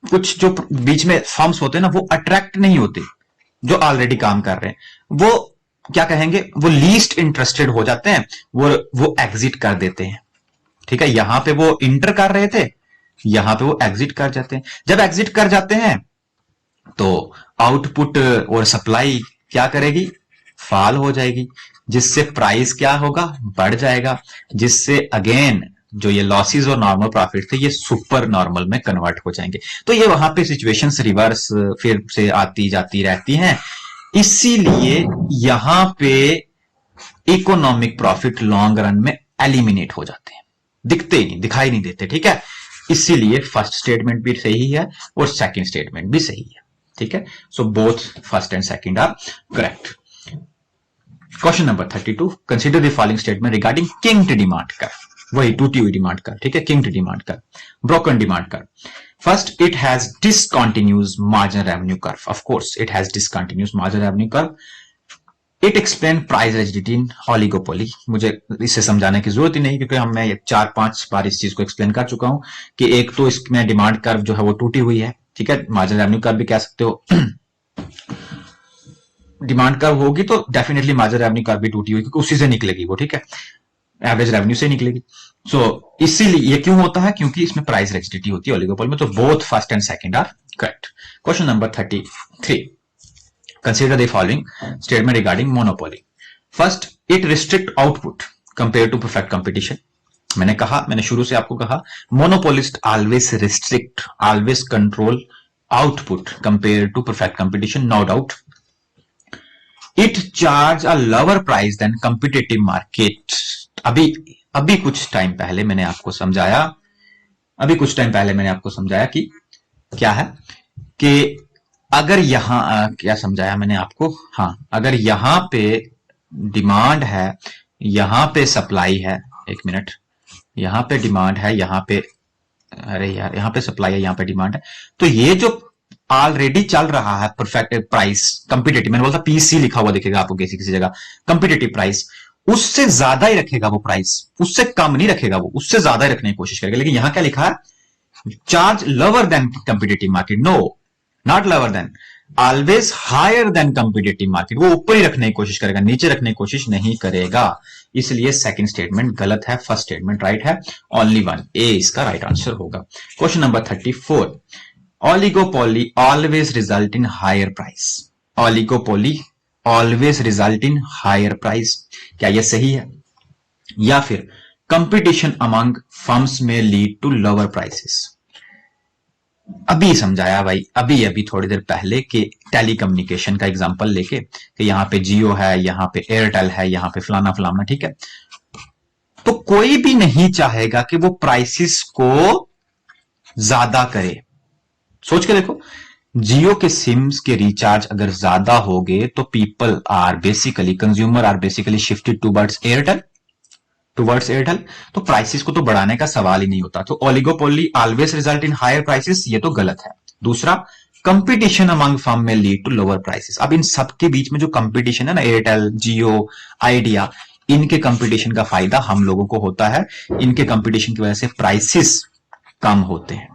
कुछ जो बीच में फर्म्स होते हैं ना, वो अट्रैक्ट नहीं होते, जो ऑलरेडी काम कर रहे हैं, वो क्या कहेंगे, वो लीस्ट इंटरेस्टेड हो जाते हैं, वो एग्जिट कर देते हैं, ठीक है। यहां पे वो इंटर कर रहे थे, यहां पे वो एग्जिट कर जाते हैं। जब एग्जिट कर जाते हैं तो आउटपुट और सप्लाई क्या करेगी, फॉल हो जाएगी, जिससे प्राइस क्या होगा, बढ़ जाएगा, जिससे अगेन जो ये लॉसेस और नॉर्मल प्रॉफिट थे, ये सुपर नॉर्मल में कन्वर्ट हो जाएंगे। तो ये वहां पे सिचुएशंस रिवर्स फिर से आती जाती रहती हैं, इसीलिए यहां पे इकोनॉमिक प्रॉफिट लॉन्ग रन में एलिमिनेट हो जाते हैं, दिखते ही नहीं, दिखाई नहीं देते, ठीक है। इसीलिए फर्स्ट स्टेटमेंट भी सही है और सेकंड स्टेटमेंट भी सही है, ठीक है। So both first and second are correct. Question number 32, consider the following statement regarding kinked demand curve, वही टूटी हुई डिमांड कर्व, ठीक है, kinked demand curve, broken demand curve. First, it has discontinuous marginal revenue curve, of course it has discontinuous marginal revenue curve. It explain price rigidity in oligopoly, मुझे इसे समझाने की जरूरत ही नहीं, क्योंकि मैं 4-5 बार इस चीज को एक्सप्लेन कर चुका हूं कि एक तो इसमें डिमांड कर्व जो है वो टूटी हुई है, ठीक है, मार्जिनल रेवेन्यू कर्व भी कह सकते हो। डिमांड कर्व होगी तो डेफिनेटली मार्जिनल रेवेन्यू कर्व भी टूटी हुई, क्योंकि उसी से निकलेगी वो, ठीक है, एवरेज रेवेन्यू से निकलेगी। सो इसीलिए ये क्यों होता है, क्योंकि इसमें प्राइस रिजिडिटी होती है ओलिगोपोली में। तो both first and second are correct. Question number 33, consider the following statement regarding monopoly. First, it restrict output compared to perfect competition. मैंने शुरू से आपको कहा, monopolist always restrict, always control output compared to perfect competition, no doubt. It charge a lower price than competitive market. अभी कुछ time पहले मैंने आपको समझाया कि क्या है, कि अगर यहां क्या समझाया मैंने आपको, हाँ, अगर यहां पे डिमांड है, यहां पे सप्लाई है, एक मिनट, यहां पे डिमांड है, यहां पे, अरे यार, यहां पे सप्लाई है, यहां पे डिमांड है, तो ये जो ऑलरेडी चल रहा है परफेक्ट प्राइस, कंपिटेटिव, मैंने बोला पीसी लिखा हुआ दिखेगा आपको किसी जगह, कंपिटेटिव प्राइस, उससे ज्यादा ही रखेगा वो प्राइस, उससे कम नहीं रखेगा, वो उससे ज्यादा ही रखने की कोशिश करेगा। लेकिन यहां क्या लिखा है, charge lower than competitive market, no, not lower than, always higher than competitive market, वो ऊपर ही रखने की कोशिश करेगा, नीचे रखने की कोशिश नहीं करेगा। इसलिए सेकंड स्टेटमेंट गलत है, फर्स्ट स्टेटमेंट राइट है, ओनली वन, ए इसका राइट आंसर होगा। Question number 34, oligopoly always result in higher price, oligopoly always result in higher price, क्या यह सही है, या फिर कंपटीशन अमंग फर्म्स में लीड टू लोअर प्राइसेस। अभी समझाया भाई, अभी थोड़ी देर पहले कि टेलीकम्युनिकेशन का एग्जांपल लेके, कि यहां पे जियो है, यहां पे एयरटेल है, यहां पे फलाना फलाना, ठीक है, तो कोई भी नहीं चाहेगा कि वो प्राइसेस को ज्यादा करे। सोच के देखो, जियो के सिम्स के रिचार्ज अगर ज्यादा हो गए तो people are basically, consumer are basically shifted towards Airtel, तो प्राइसेस को तो बढ़ाने का सवाल ही नहीं होता। तो oligopoly always result in higher prices, ये तो गलत है। दूसरा, कंपटीशन अमंग फर्म में लीड टू लोअर प्राइसेस, अब इन सबके बीच में जो कंपटीशन है ना, एयरटेल, जियो, आइडिया, इनके कंपटीशन का फायदा हम लोगों को होता है, इनके कंपटीशन की वजह से प्राइसेस कम होते हैं,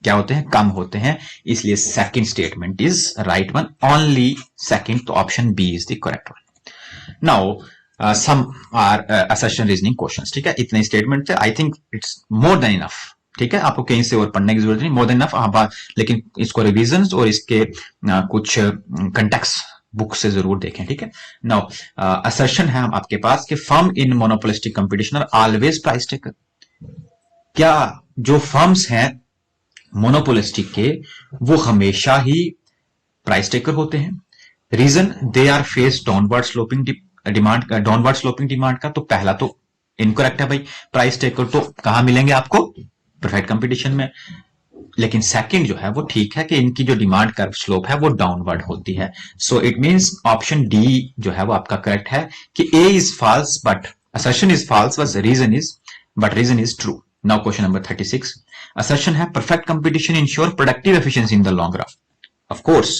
क्या होते हैं, कम होते हैं। इसलिए second statement is right one, only second, तो option B is the correct one. Now some are assertion reasoning questions, ठीक है, इतने स्टेटमेंट थे, I think it's more than enough, ठीक है, आपको कहीं से और पढ़ने की जरूरत नहीं, मोर देन इनफ। लेकिन इसको रिविजन और इसके कुछ कंटेक्स्ट बुक से जरूर देखें, ठीक है। नाउ असर्शन है आपके पास कि firm in monopolistic competition are always price taker, क्या जो फर्म्स हैं मोनोपोलिस्टिक के, वो हमेशा ही प्राइस टेकर होते हैं। Reason, they are face downward sloping demand का, डाउनवर्ड स्लोपिंग डिमांड का, तो पहला तो इनकरेक्ट है भाई, प्राइस टेकर तो कहां मिलेंगे आपको, परफेक्ट कंपटीशन में। लेकिन सेकंड जो है वो ठीक है कि इनकी जो डिमांड कर्व स्लोप है वो डाउनवर्ड होती है। So it means option D जो है वो आपका करेक्ट है कि A is false but assertion is false but reason is true. Now question number 36. Assertion है perfect competition ensure productive efficiency in the long run. Of course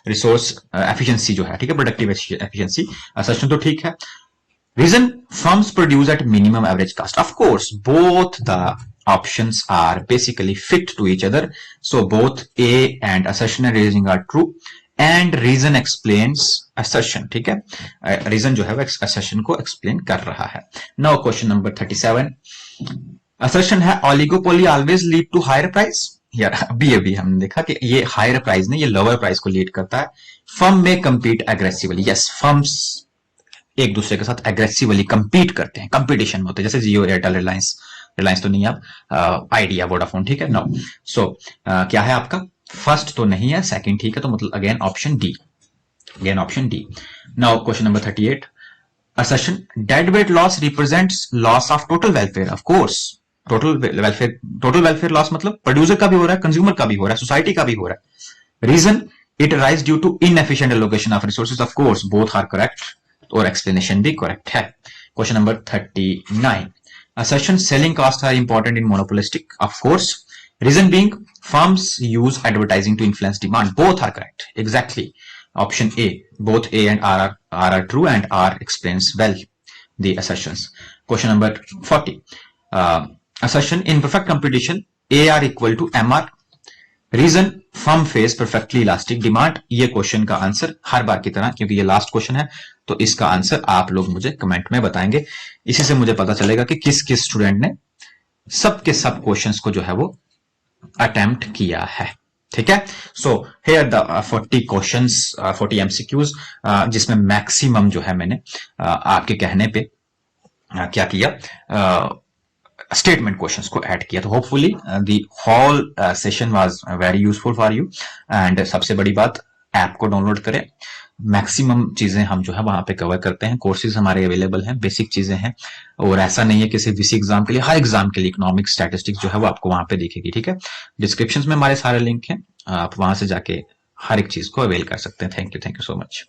resource efficiency जो है ठीक है, प्रोडक्टिव एफिशिएंसी, assertion तो ठीक है। Reason firms produce at minimum average cost. Of course, both the options are basically fit to each other. So both A and assertion and reasoning are true. And reason explains assertion. ठीक है, reason जो है वो assertion को explain कर रहा है। Now question number 37. Assertion है oligopoly always lead to higher price. यार अभी हमने देखा कि ये हायर प्राइस नहीं, ये लोअर प्राइस को लीड करता है। फर्म में compete aggressively. Yes, firms एक दूसरे के साथ एग्रेसिवली कंपीट करते हैं, कंपटीशन में होते हैं, जैसे जियो, एयरटेल, रिलायंस तो नहीं, आप आइडिया, वोडाफोन, ठीक है। नो सो क्या है आपका, फर्स्ट तो नहीं है, सेकंड ठीक है, तो मतलब again option D. Now question number 38। Assertion dead weight loss represents loss of total welfare. Of course total welfare loss मतलब प्रोड्यूसर का भी हो रहा है, कंज्यूमर का भी हो रहा है, सोसाइटी का भी हो रहा है। Reason it rise due to inefficient allocation of resources. Of course both are correct और एक्सप्लेनेशन भी करेक्ट है। Question number 39। Assertion selling cost are important in monopolistic. Of course reason being firms use advertising to influence demand. Both are correct, exactly option A, both A and R are true and R explains well the assertions. Question number 40. Assertion in perfect competition AR equal to MR. Reason firm face perfectly elastic demand. ये question का answer हर बार की तरह, क्योंकि ये last question है, तो इसका आंसर आप लोग मुझे कमेंट में बताएंगे। इसी से मुझे पता चलेगा कि किस किस स्टूडेंट ने सब के सब क्वेश्चंस को जो है वो अटेम्प्ट किया है, ठीक है। So here the 40 questions, 40 MCQs, जिसमें मैक्सिमम जो है मैंने आपके कहने पे क्या किया, स्टेटमेंट क्वेश्चंस को ऐड किया। तो hopefully the whole session was very useful for you. And सबसे बड़ी बात, ऐप को डाउनलोड करें, मैक्सिमम चीजें हम जो है वहां पे कवर करते हैं, कोर्सेज हमारे अवेलेबल हैं, बेसिक चीजें हैं, और ऐसा नहीं है कि सिर्फ इसी एग्जाम के लिए, हर एग्जाम के लिए इकोनॉमिक्स, स्टैटिस्टिक्स जो है वो आपको वहां पे दिखेगी, ठीक है। डिस्क्रिप्शन में हमारे सारे लिंक हैं, आप वहां से जाके हर एक चीज को अवेल कर सकते हैं। Thank you so much.